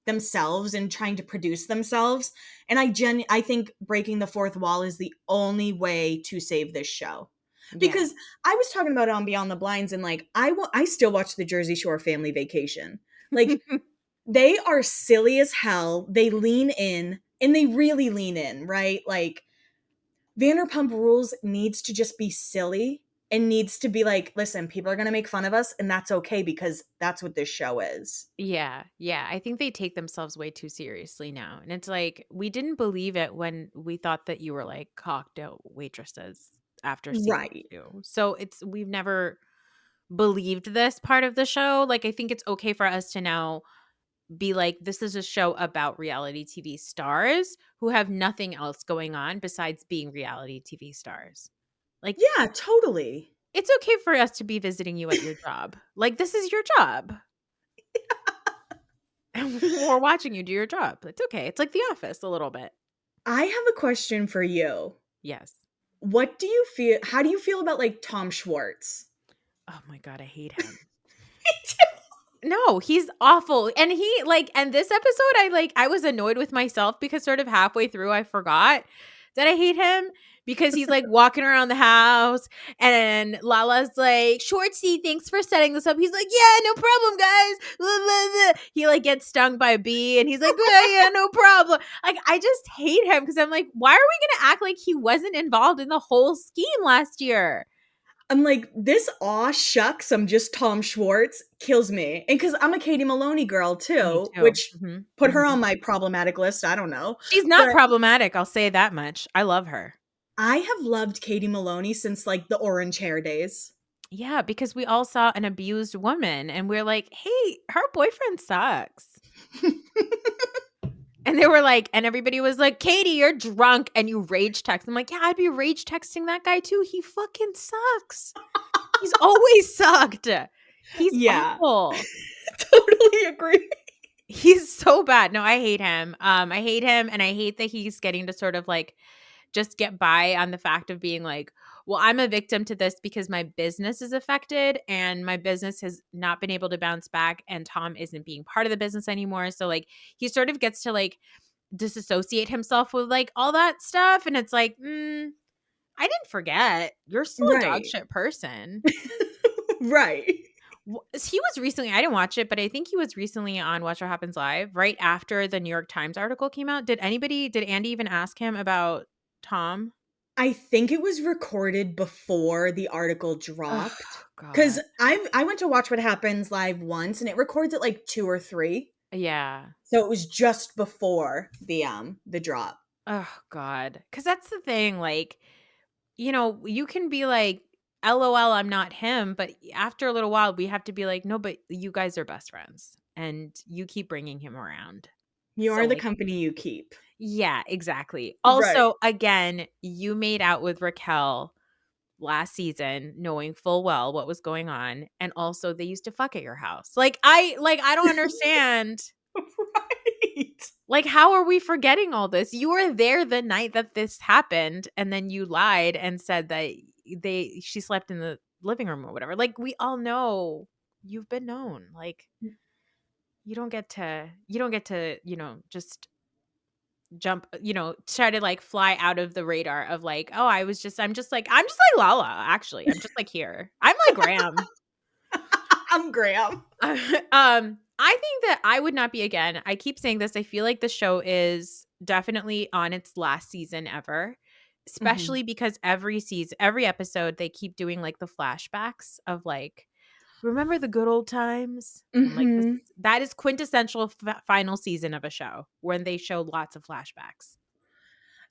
themselves and trying to produce themselves. And I think breaking the fourth wall is the only way to save this show. Yeah. Because I was talking about it on Beyond the Blinds, and like I still watch the Jersey Shore Family Vacation. Like, they are silly as hell. They lean in, and they really lean in, right? Like, Vanderpump Rules needs to just be silly and needs to be like, listen, people are going to make fun of us and that's okay because that's what this show is. Yeah, yeah. I think they take themselves way too seriously now. And it's like, we didn't believe it when we thought that you were like cocktail waitresses after season Right. 2. So we've never believed this part of the show. Like, I think it's okay for us to now be like, this is a show about reality TV stars who have nothing else going on besides being reality TV stars. Like, Yeah, totally. it's okay for us to be visiting you at your job. Like, this is your job. And we're watching you do your job. It's okay. It's like The Office a little bit. I have a question for you. Yes. What do you feel? How do you feel about like Tom Schwartz? Oh my God, I hate him. No, he's awful. And and this episode, I was annoyed with myself because sort of halfway through I forgot that I hate him because he's like walking around the house and Lala's like, Shortsy, thanks for setting this up. He's like, yeah, no problem, guys. Blah, blah, blah. He like gets stung by a bee and he's like, yeah, no problem. Like, I just hate him because I'm like, why are we going to act like he wasn't involved in the whole scheme last year? I'm like, this aw shucks, I'm just Tom Schwartz kills me. And because I'm a Katie Maloney girl Me too, too. which Mhm, put her mhm. on my problematic list. I don't know. She's not But problematic, I'll say that much. I love her. I have loved Katie Maloney since like the orange hair days. Yeah, because we all saw an abused woman and we're like, "Hey, her boyfriend sucks." And they were like and everybody was like, "Katie, you're drunk and you rage text." I'm like, "Yeah, I'd be rage texting that guy too. He fucking sucks. He's always sucked. He's Yeah, awful. totally agree. He's so bad." No, I hate him. I hate him and I hate that he's getting to sort of like just get by on the fact of being like, well, I'm a victim to this because my business is affected and my business has not been able to bounce back and Tom isn't being part of the business anymore. So like he sort of gets to like disassociate himself with like all that stuff. And it's like, I didn't forget. You're still a dog Right. shit person. Right. He was recently, I didn't watch it, but I think he was recently on Watch What Happens Live right after the New York Times article came out. Did Andy even ask him about Tom? I think it was recorded before the article Oh dropped. Because God. I went to Watch What Happens Live once and it records at like 2 or 3. Yeah. So it was just before the drop. Oh God. Because that's the thing. Like, you can be like, LOL, I'm not him. But after a little while, we have to be like, no, but you guys are best friends and you keep bringing him around. You So, are the like, company you keep. yeah, exactly. Right. Also, again, you made out with Raquel last season knowing full well what was going on, and also they used to fuck at your house. I don't understand. Right. Like, how are we forgetting all this? You were there the night that this happened, and then you lied and said that she slept in the living room or whatever. Like, we all know you've been known. Like, you don't get to, just jump, try to like fly out of the radar of like, oh, I'm just like Lala, actually. I'm just like here. I'm like Graham. I'm Graham. I think that I would not be again. I keep saying this. I feel like the show is definitely on its last season ever, Mhm. especially because every season, every episode, they keep doing like the flashbacks of like, remember the good old times? I'm like, Mhm. that is quintessential final season of a show when they show lots of flashbacks.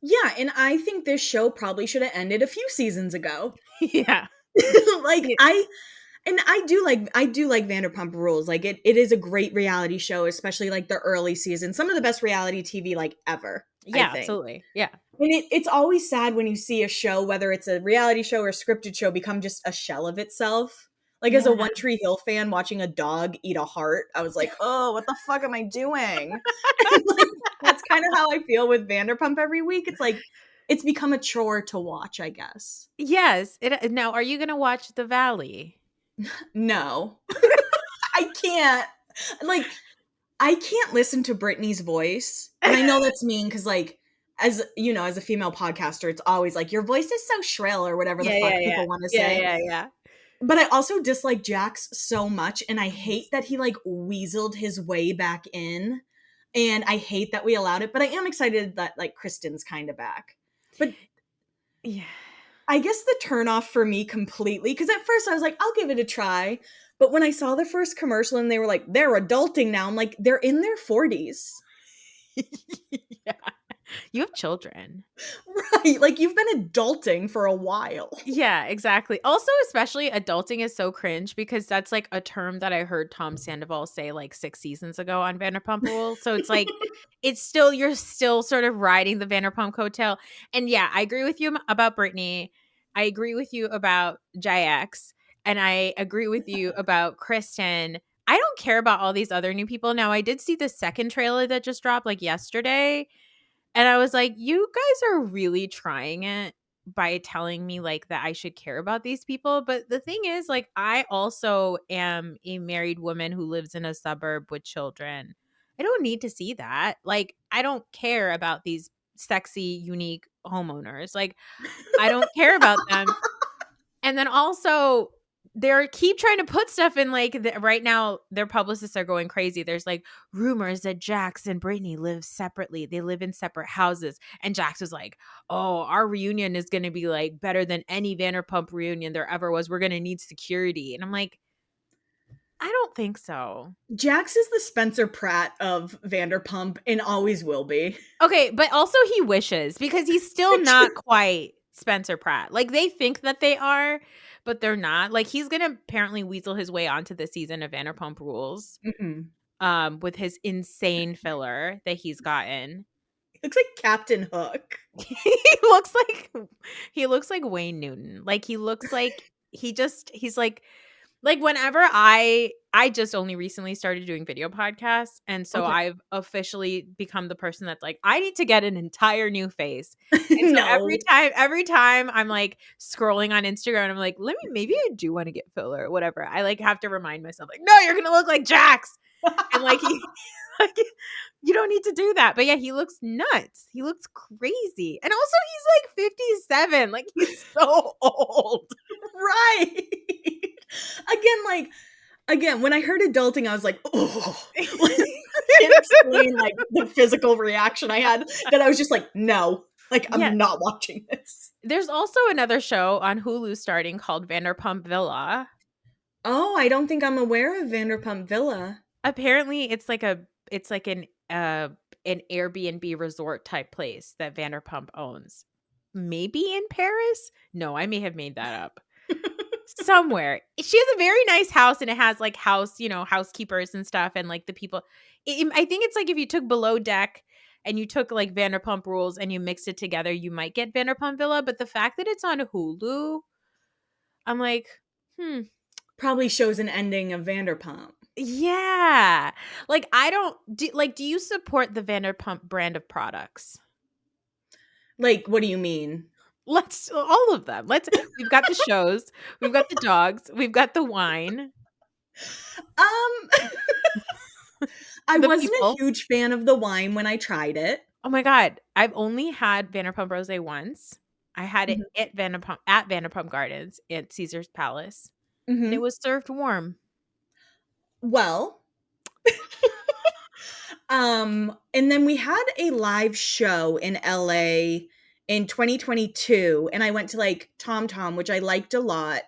Yeah, and I think this show probably should have ended a few seasons ago. Yeah. Like I do like Vanderpump Rules. Like it is a great reality show, especially like the early seasons. Some of the best reality TV like ever, I Yeah, think. absolutely. Yeah. And it's always sad when you see a show, whether it's a reality show or a scripted show, become just a shell of itself. Like as a Yeah. One Tree Hill fan watching a dog eat a heart, I was like, "Oh, what the fuck am I doing?" And, like that's kind of how I feel with Vanderpump every week. It's like it's become a chore to watch, I guess. Yes. Now, are you going to watch The Valley? No. I can't. Like I can't listen to Britney's voice. And I know that's mean cuz like as you know, as a female podcaster, it's always like your voice is so shrill or whatever the Yeah, yeah, fuck yeah. people want to Yeah, say. yeah, yeah. But I also dislike Jax so much and I hate Yes. that he like weaseled his way back in. And I hate that we allowed it, but I am excited that like Kristen's kind of back. But Yeah. I guess the turnoff for me completely, because at first I was like, I'll give it a try. But when I saw the first commercial and they were like, they're adulting now, I'm like, they're in their 40s. Yeah. You have children. Right. Like, you've been adulting for a while. Yeah, exactly. Also, especially adulting is so cringe because that's like a term that I heard Tom Sandoval say like 6 seasons ago on Vanderpump Rules. So it's like it's still you're still sort of riding the Vanderpump coattail. And yeah, I agree with you about Brittany. I agree with you about JX, and I agree with you about Kristen. I don't care about all these other new people. Now, I did see the second trailer that just dropped like yesterday, and I was like, you guys are really trying it by telling me like that I should care about these people. But the thing is, like, I also am a married woman who lives in a suburb with children. I don't need to see that. Like, I don't care about these sexy, unique homeowners. Like, I don't care about them. And then also they're keep trying to put stuff in like right now their publicists are going crazy. There's like rumors that Jax and Brittany live separately. They live in separate houses. And Jax was like, "Oh, our reunion is going to be like better than any Vanderpump reunion there ever was. We're going to need security." And I'm like, "I don't think so." Jax is the Spencer Pratt of Vanderpump and always will be. Okay, but also he wishes because he's still not quite Spencer Pratt. Like they think that they are, but they're not. Like he's gonna apparently weasel his way onto the season of Vanderpump Rules, Mm-mm. with his insane filler that he's gotten. Looks like Captain Hook. he looks like he looks like Wayne Newton. Like he looks like he's like whenever I just only recently started doing video podcasts, and so Okay. I've officially become the person that's like, I need to get an entire new face. And so No. every time I'm like scrolling on Instagram, I'm like, let me maybe I do want to get filler or whatever. I like have to remind myself, like, no, you're gonna look like Jax. And like he like you don't need to do that. But yeah, he looks nuts. He looks crazy. And also he's like 57. Like he's so old. Right. Again, when I heard adulting, I was like, oh. Can't explain like the physical reaction I had that I was just like, no. Like, Yeah. I'm not watching this. There's also another show on Hulu starting called Vanderpump Villa. Oh, I don't think I'm aware of Vanderpump Villa. Apparently, it's like an Airbnb resort type place that Vanderpump owns. Maybe in Paris? No, I may have made that up. Somewhere. She has a very nice house and it has like housekeepers and stuff and like the people. I think it's like if you took Below Deck and you took like Vanderpump Rules and you mixed it together, you might get Vanderpump Villa. But the fact that it's on Hulu, I'm like, Probably shows an ending of Vanderpump. yeah. Like I don't do you support the Vanderpump brand of products? Like, what do you mean? Let's all of them. We've got the shows, we've got the dogs, we've got the wine, Um, I the wasn't a people. huge fan of the wine when I tried it. Oh my god, I've only had Vanderpump Rosé once. I had it Mhm. at Vanderpump Gardens at Caesar's Palace, and it Mhm. was served warm. Well, and then we had a live show in LA in 2022, and I went to like Tom Tom, which I liked a lot.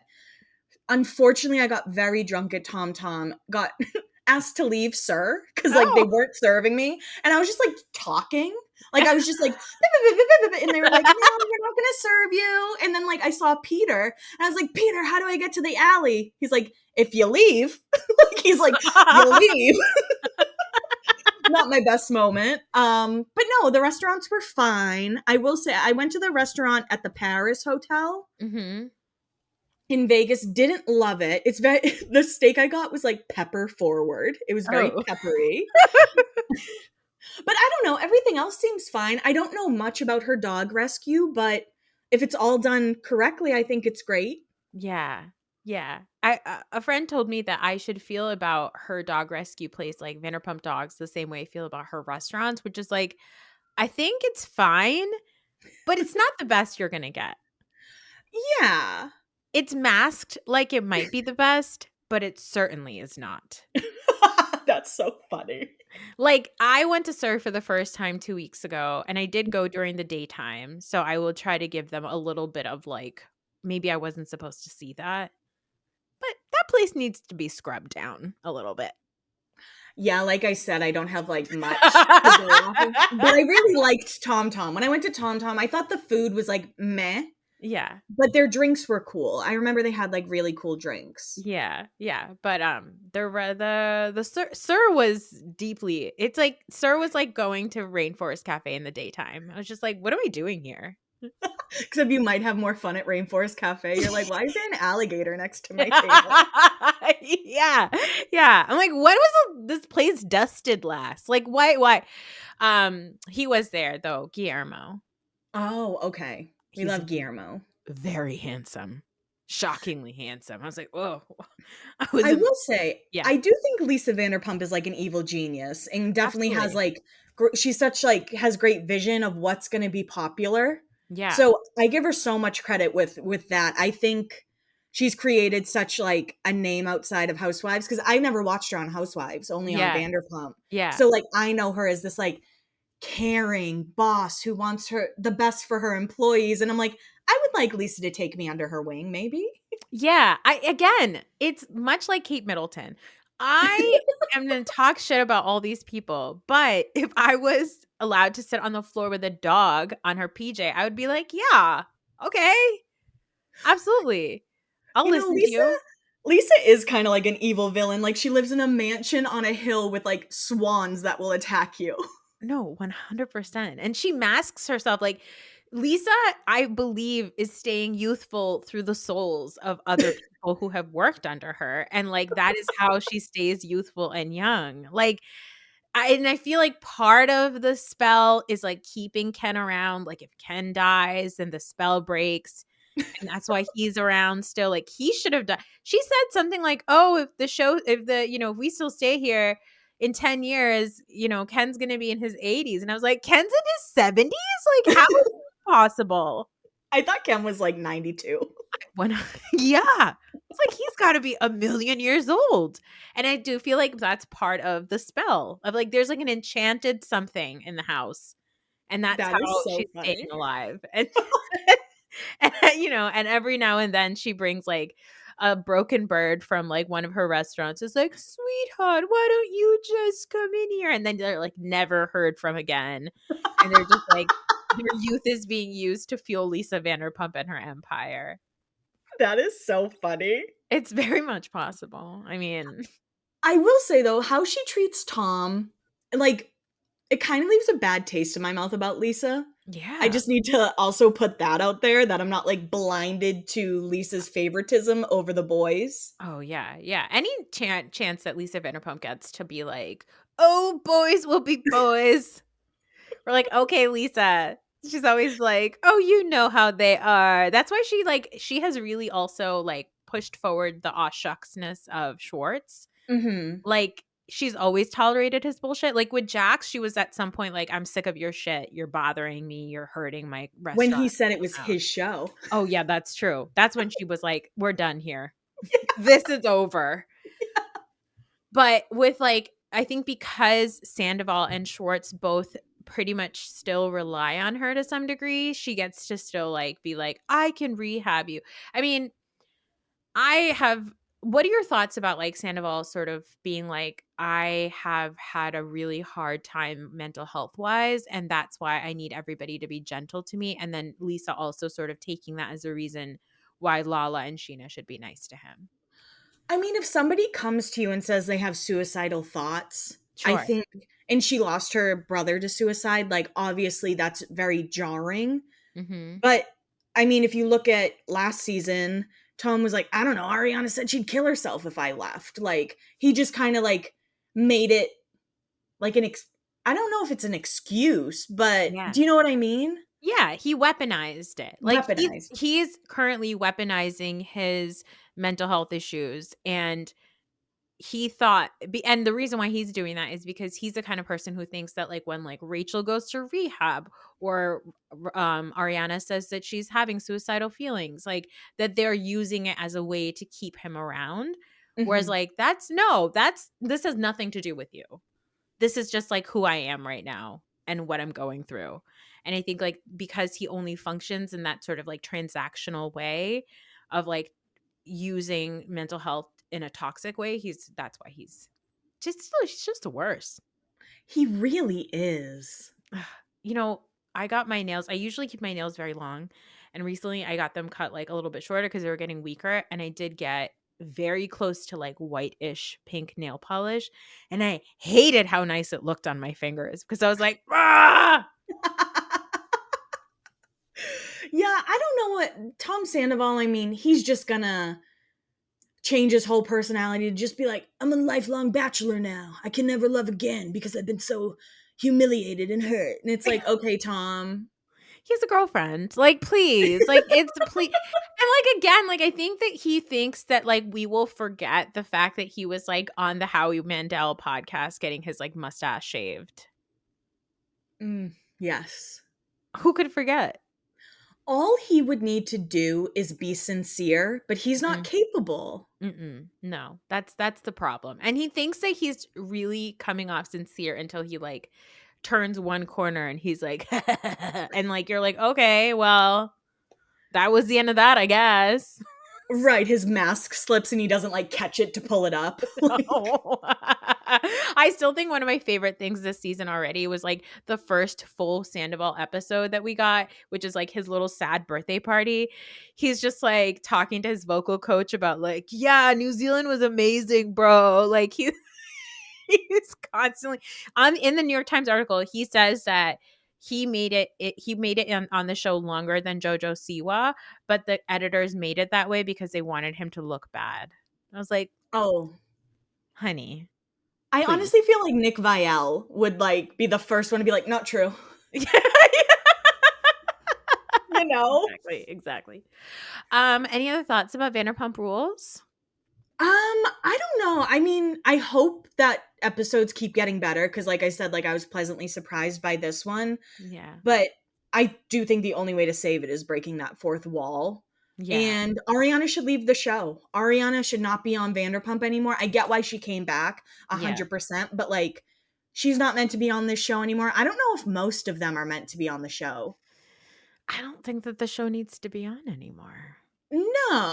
Unfortunately, I got very drunk at Tom Tom, got asked to leave, sir, because like they Oh. weren't serving me. And I was just like talking. Like I was just like, and they were like, no, we're not gonna serve you. And then like I saw Peter, and I was like, Peter, how do I get to the alley? He's like, if you leave, like he's like, you leave. Not my best moment. But no, the restaurants were fine. I will say I went to the restaurant at the Paris Hotel Mhm. in Vegas, didn't love it. It's very the steak I got was like pepper forward. It was very Oh. peppery. But I don't know, everything else seems fine. I don't know much about her dog rescue, but if it's all done correctly, I think it's great. Yeah. Yeah. A friend told me that I should feel about her dog rescue place like Vanderpump Dogs the same way I feel about her restaurants, which is like I think it's fine, but it's not the best you're going to get. Yeah. It's masked like it might be the best, but it certainly is not. That's so funny. Like, I went to surf for the first time 2 weeks ago, and I did go during the daytime, so I will try to give them a little bit of, like, maybe I wasn't supposed to see that, but that place needs to be scrubbed down a little bit. Yeah, like I said, I don't have, like, much to go off of, but I really liked Tom Tom. When I went to Tom Tom, I thought the food was, like, meh, Yeah. but their drinks were cool. I remember they had, like, really cool drinks. Yeah, yeah, but, the Sir was deeply it's like Sir was like going to Rainforest Cafe in the daytime. I was just like, "What am I doing here?" Except you might have more fun at Rainforest Cafe. You're like, "Why is there an alligator next to my table?" Yeah, yeah. I'm like, "When was this place dusted last?" Like, why? He was there though, Guillermo. Oh, okay. We He's love Guillermo. very handsome. Shockingly handsome. I was like, "Whoa." I was I in will say, yeah, I do think Lisa Vanderpump is, like, an evil genius and definitely has, absolutely. like, she's such, like, has great vision of what's gonna be popular. Yeah, So, I give her so much credit with that. I think she's created such, like, a name outside of Housewives because I never watched her on Housewives, only on yeah, Vanderpump. yeah. So, like, I know her as this, like, caring boss who wants her the best for her employees, and I'm like, "I would like Lisa to take me under her wing, maybe." Yeah, I again, it's much like Kate Middleton. I am gonna talk shit about all these people, but if I was allowed to sit on the floor with a dog on her PJ, I would be like, "Yeah, okay, absolutely. I'll You know, listen to you." Lisa is kinda like an evil villain, like, she lives in a mansion on a hill with, like, swans that will attack you. No, 100%. And she masks herself like Lisa, I believe, is staying youthful through the souls of other people who have worked under her. And like that is how she stays youthful and young. Like I feel like part of the spell is like keeping Ken around. Like if Ken dies, then the spell breaks. And that's why he's around still. Like he should have done. She said something like, "Oh, if we still stay here in 10 years, Ken's going to be in his 80s." And I was like, "Ken's in his 70s? Like how is this possible?" I thought Ken was, like, 92. When yeah. It's like he's got to be a million years old. And I do feel like that's part of the spell of like there's like an enchanted something in the house. And that's That how is so she's funny. staying alive. And and, and every now and then she brings like a broken bird from like one of her restaurants. It's like, "Sweetheart, why don't you just come in here?" And then they're like never heard from again. And they're just like, their youth is being used to fuel Lisa Vanderpump and her empire. That is so funny. It's very much possible. I mean, I will say, though, how she treats Tom, like, it kinda leaves a bad taste in my mouth about Lisa. I yeah. just need to also put that out there that I'm not, like, blinded to Lisa's favoritism over the boys. Oh yeah, yeah. Any chance that Lisa Vanderpump gets to be like, "Oh, boys will be boys." We're like, "Okay, Lisa." She's always like, "Oh, you know how they are." That's why she has really also like pushed forward the aw shucksness of Schwartz. Mhm. Like she's always tolerated his bullshit. Like with Jax, she was at some point like, "I'm sick of your shit. You're bothering me. You're hurting my When restaurant." he said it was his show. Oh yeah, that's true. That's when she was like, "We're done here. This is over." But with like I think because Sandoval and Schwartz both pretty much still rely on her to some degree, she gets to still like be like, "I can rehab you." I mean, I have what are your thoughts about like Sandoval sort of being like, "I have had a really hard time mental health wise, and that's why I need everybody to be gentle to me." And then Lisa also sort of taking that as a reason why Lala and Sheena should be nice to him. I mean, if somebody comes to you and says they have suicidal thoughts, I Sure. think and she lost her brother to suicide, like, obviously, that's very jarring. Mhm. But, I mean, if you look at last season, Tom was like, "I don't know, Ariana said she'd kill herself if I left." Like, he just kinda, like, made it like an I don't know if it's an excuse, but Yeah. do you know what I mean? Yeah, he weaponized it. Like, Weaponized. he's currently weaponizing his mental health issues, and he thought and the reason why he's doing that is because he's the kind of person who thinks that, like, when, like, Rachel goes to rehab or, Ariana says that she's having suicidal feelings, like, that they're using it as a way to keep him around, Whereas Mhm. like this has nothing to do with you. This is just like who I am right now and what I'm going through. And I think like because he only functions in that sort of like transactional way of like using mental health in a toxic way, that's why he's just the worst. He really is. You know, I got my nails. I usually keep my nails very long, and recently I got them cut like a little bit shorter because they were getting weaker, and I did get very close to like whitish pink nail polish, and I hated how nice it looked on my fingers because I was like, ah, Yeah, I don't know what Tom Sandoval, I mean, he's just gonna change his whole personality to just be like, I'm a lifelong bachelor now. I can never love again because I've been so humiliated and hurt. And it's like, okay, Tom. he has a girlfriend. Like, please, like it's please. And like again, like I think that he thinks that like we will forget the fact that he was like on the Howie Mandel podcast getting his like mustache shaved. Yes. Who could forget? All he would need to do is be sincere, but he's not capable. No, that's the problem. And he thinks that he's really coming off sincere until he like turns one corner and he's like and like you're like, "Okay, well, that was the end of that, I guess." Right, his mask slips and he doesn't like catch it to pull it up. Like, No. I still think one of my favorite things this season already was like the first full Sandoval episode that we got, which is like his little sad birthday party. He's just like talking to his vocal coach about like, yeah, New Zealand was amazing, bro. Like he's constantly in the New York Times article, he says that he made it on the show longer than Jojo Siwa, but the editors made it that way because they wanted him to look bad. I was like, oh, honey, I please. honestly feel like Nick Viall would like be the first one to be like, not true. Yeah, You know? exactly. Any other thoughts about Vanderpump Rules? I don't know. I mean, I hope that episodes keep getting better because, like I said, like I was pleasantly surprised by this one. Yeah. But I do think the only way to save it is breaking that fourth wall. Yeah. And Ariana should leave the show. Ariana should not be on Vanderpump anymore. I get why she came back Yeah. 100%, but like she's not meant to be on this show anymore. I don't know if most of them are meant to be on the show. I don't think that the show needs to be on anymore. No.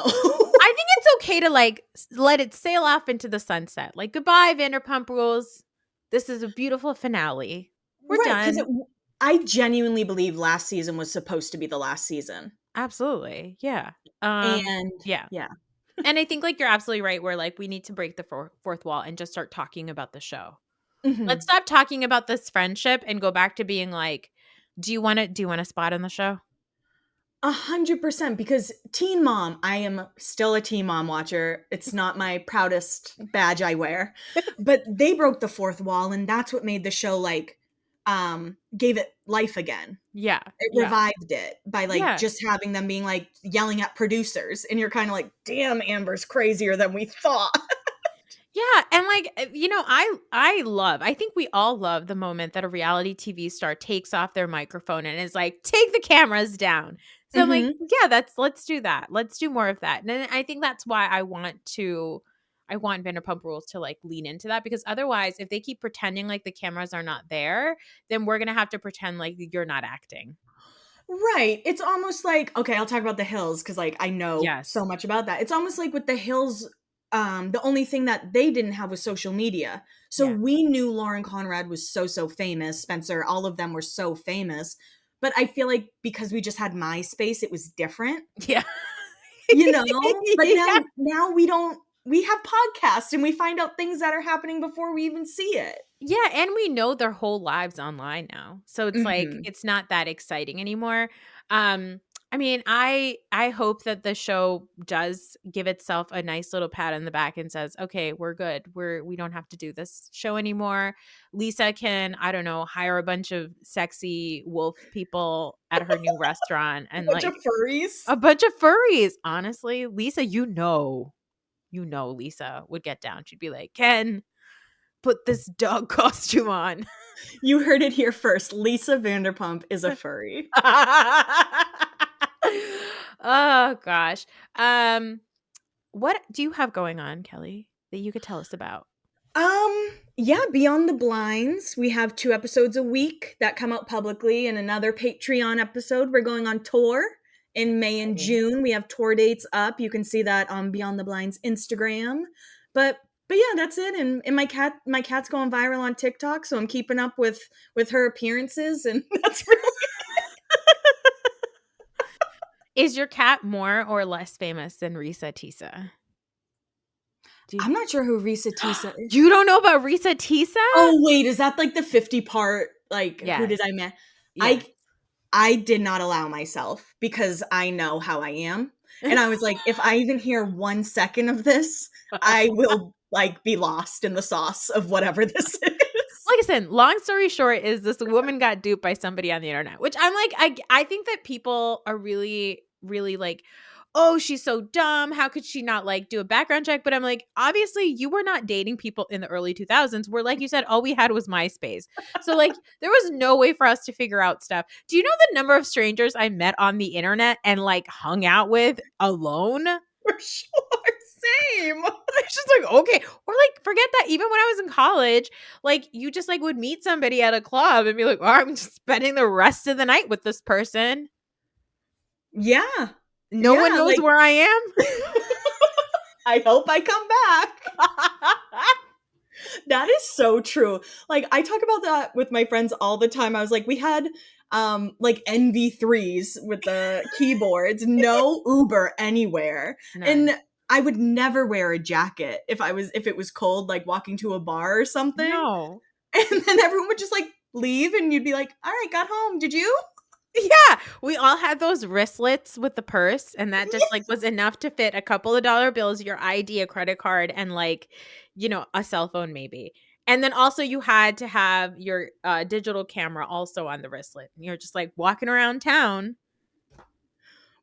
I think it's okay to like let it sail off into the sunset. Like goodbye, Vanderpump Rules. This is a beautiful finale. We're Right, because done. I genuinely believe last season was supposed to be the last season. Absolutely. Yeah. And Yeah. yeah. And I think like you're absolutely right where like we need to break the fourth wall and just start talking about the show. Let's Mhm. stop talking about this friendship and go back to being like, do you want a spot on the show? 100% because Teen Mom, I am still a Teen Mom watcher. It's not my proudest badge I wear, but they broke the fourth wall and that's what made the show like gave it life again. Yeah. It Yeah. revived it by like Yeah. just having them being like yelling at producers and you're kind of like, "Damn, Amber's crazier than we thought." Yeah, and like I think we all love the moment that a reality TV star takes off their microphone and is like, "Take the cameras down." So I'm like, Mhm. yeah, let's do that. Let's do more of that. And then I think that's why I want Vanderpump Rules to like lean into that because otherwise if they keep pretending like the cameras are not there, then we're going to have to pretend like you're not acting. Right. It's almost like okay, I'll talk about The Hills because like I know Yes. so much about that. It's almost like with The Hills, the only thing that they didn't have was social media. So Yeah. we knew Lauren Conrad was so famous. Spencer, all of them were so famous. But I feel like because we just had MySpace, it was different, Yeah. you know? But Yeah. now we don't we have podcasts and we find out things that are happening before we even see it. Yeah, and we know their whole lives online now. So it's like Mhm. it's not that exciting anymore. I mean, I hope that the show does give itself a nice little pat on the back and says, "Okay, we're good. We don't have to do this show anymore." Lisa can, I don't know, hire a bunch of sexy wolf people at her new restaurant A and bunch of like furries. a bunch of furries. Honestly, Lisa, Lisa would get down. She'd be like, "Ken, put this dog costume on." You heard it here first. Lisa Vanderpump is a furry. Oh gosh. What do you have going on, Kelly? that you could tell us about? Yeah, Beyond the Blinds. We have 2 episodes a week that come out publicly and another Patreon episode. We're going on tour in May and Exciting. June. We have tour dates up. You can see that on Beyond the Blinds Instagram. But yeah, that's it. And my cat's going viral on TikTok, so I'm keeping up with her appearances, and that's really. Is your cat more or less famous than Risa Tisa? Do you I'm not sure who Risa Tisa is. You don't know about Risa Tisa? Oh wait, is that like the 50 part like who did Yes. I met? Yes. I did not allow myself because I know how I am. And I was like, if I even hear 1 second of this, I will like be lost in the sauce of whatever this is. Like I said, long story short is this woman got duped by somebody on the internet, which I'm like, I think that people are really, really like, oh, she's so dumb. How could she not like do a background check? But I'm like, obviously you were not dating people in the early 2000s where, like you said, all we had was MySpace. So like there was no way for us to figure out stuff. Do you know the number of strangers I met on the internet and like hung out with alone? For sure. Same. It's just like, okay. Or like, forget that. Even when I was in college, like you just like would meet somebody at a club and be like, oh, I'm just spending the rest of the night with this person. Yeah. No one Yeah, knows like, where I am. I hope I come back. That is so true. Like I talk about that with my friends all the time. I was like, we had like NV3s with the keyboards, no Uber anywhere. None. And I would never wear a jacket if it was cold, like walking to a bar or something. No. And then everyone would just like leave and you'd be like, all right, got home. Did you? Yeah, we all had those wristlets with the purse, and that just like was enough to fit a couple of dollar bills, your ID, a credit card, and like, you know, a cell phone maybe. And then also you had to have your digital camera also on the wristlet. And you're just like walking around town.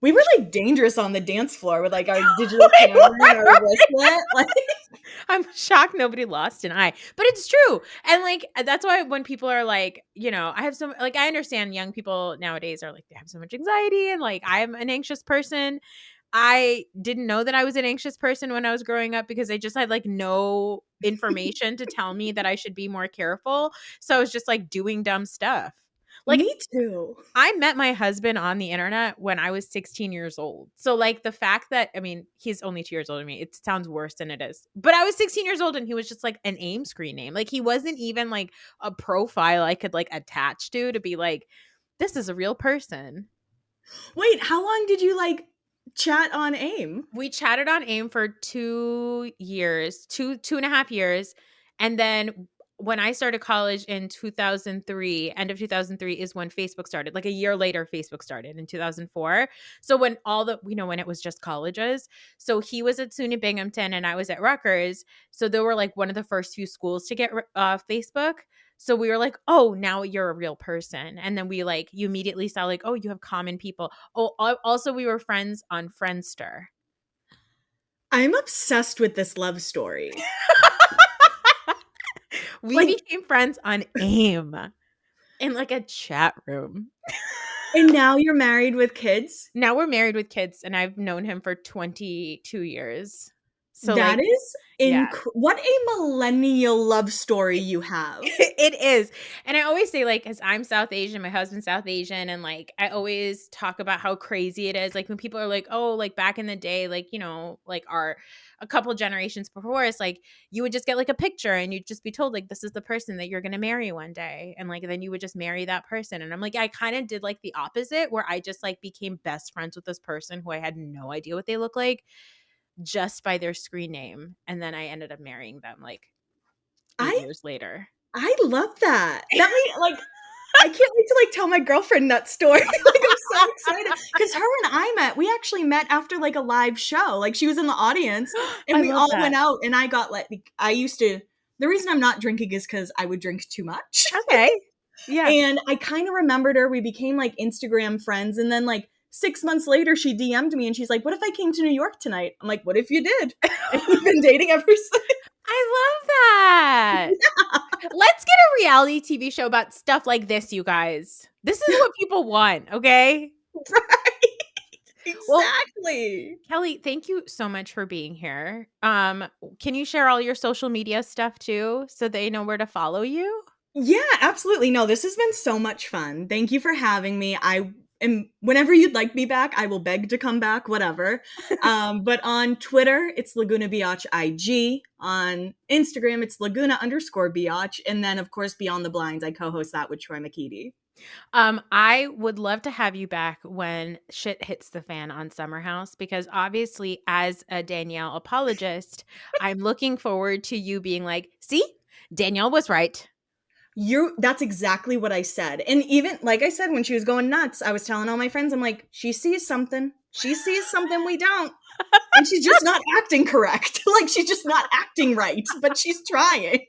We were like dangerous on the dance floor with like our digital camera and our wristlet. Like, I'm shocked nobody lost an eye, but it's true. And like, that's why when people are like, you know, I have some, like, I understand young people nowadays are like, they have so much anxiety and like, I'm an anxious person. I didn't know that I was an anxious person when I was growing up because I just had like no information to tell me that I should be more careful. So I was just like doing dumb stuff. Like, me too. I met my husband on the internet when I was 16 years old. So like the fact that, I mean, he's only 2 years older than me. It sounds worse than it is. But I was 16 years old and he was just like an AIM screen name. Like he wasn't even like a profile I could like attach to be like, this is a real person. Wait, how long did you like chat on AIM? We chatted on AIM for 2 years, 2.5 years. And then when I started college in 2003, end of 2003 is when Facebook started. Like a year later, Facebook started in 2004. So when when it was just colleges. So he was at SUNY Binghamton and I was at Rutgers. So they were like one of the first few schools to get Facebook. So we were like, oh, now you're a real person. And then we like, you immediately saw like, oh, you have common people. Oh, also we were friends on Friendster. I'm obsessed with this love story. We became friends on AIM in like a chat room. And now you're married with kids? Now we're married with kids and I've known him for 22 years. So That like, is yeah. what a millennial love story you have. It is. And I always say like, cause I'm South Asian, my husband's South Asian. And like, I always talk about how crazy it is. Like when people are like, oh, like back in the day, like, you know, like a couple generations before us, like you would just get like a picture and you'd just be told like, this is the person that you're going to marry one day. And like, then you would just marry that person. And I'm like, I kind of did like the opposite where I just like became best friends with this person who I had no idea what they look like just by their screen name. And then I ended up marrying them like 8 years later. I love that. That means like I can't wait to like tell my girlfriend that story. Like I'm so excited because her and we actually met after like a live show. Like she was in the audience and we all went out and I got like the reason I'm not drinking is because I would drink too much. Okay. Yeah. And I kind of remembered her. We became like Instagram friends and then like 6 months later, she DM'd me and she's like, what if I came to New York tonight? I'm like, what if you did? And we've been dating ever since. I love that. Yeah. Let's get a reality TV show about stuff like this, you guys. This is what people want, okay? Right. Well, Exactly. Kelly, thank you so much for being here. Can you share all your social media stuff too so they know where to follow you? Yeah, absolutely. No, this has been so much fun. Thank you for having me. I am whenever you'd like me back, I will beg to come back, whatever. But on Twitter, it's Laguna Biotch IG. On Instagram, it's Laguna_Biotch. And then, of course, Beyond the Blinds, I co-host that with Troy McKeedy. I would love to have you back when shit hits the fan on Summer House because obviously, as a Danielle apologist, I'm looking forward to you being like, see, Danielle was right. That's exactly what I said. And even like I said, when she was going nuts, I was telling all my friends, I'm like, she sees something. She sees something we don't. And she's just not acting correct. Like she's just not acting right, but she's trying.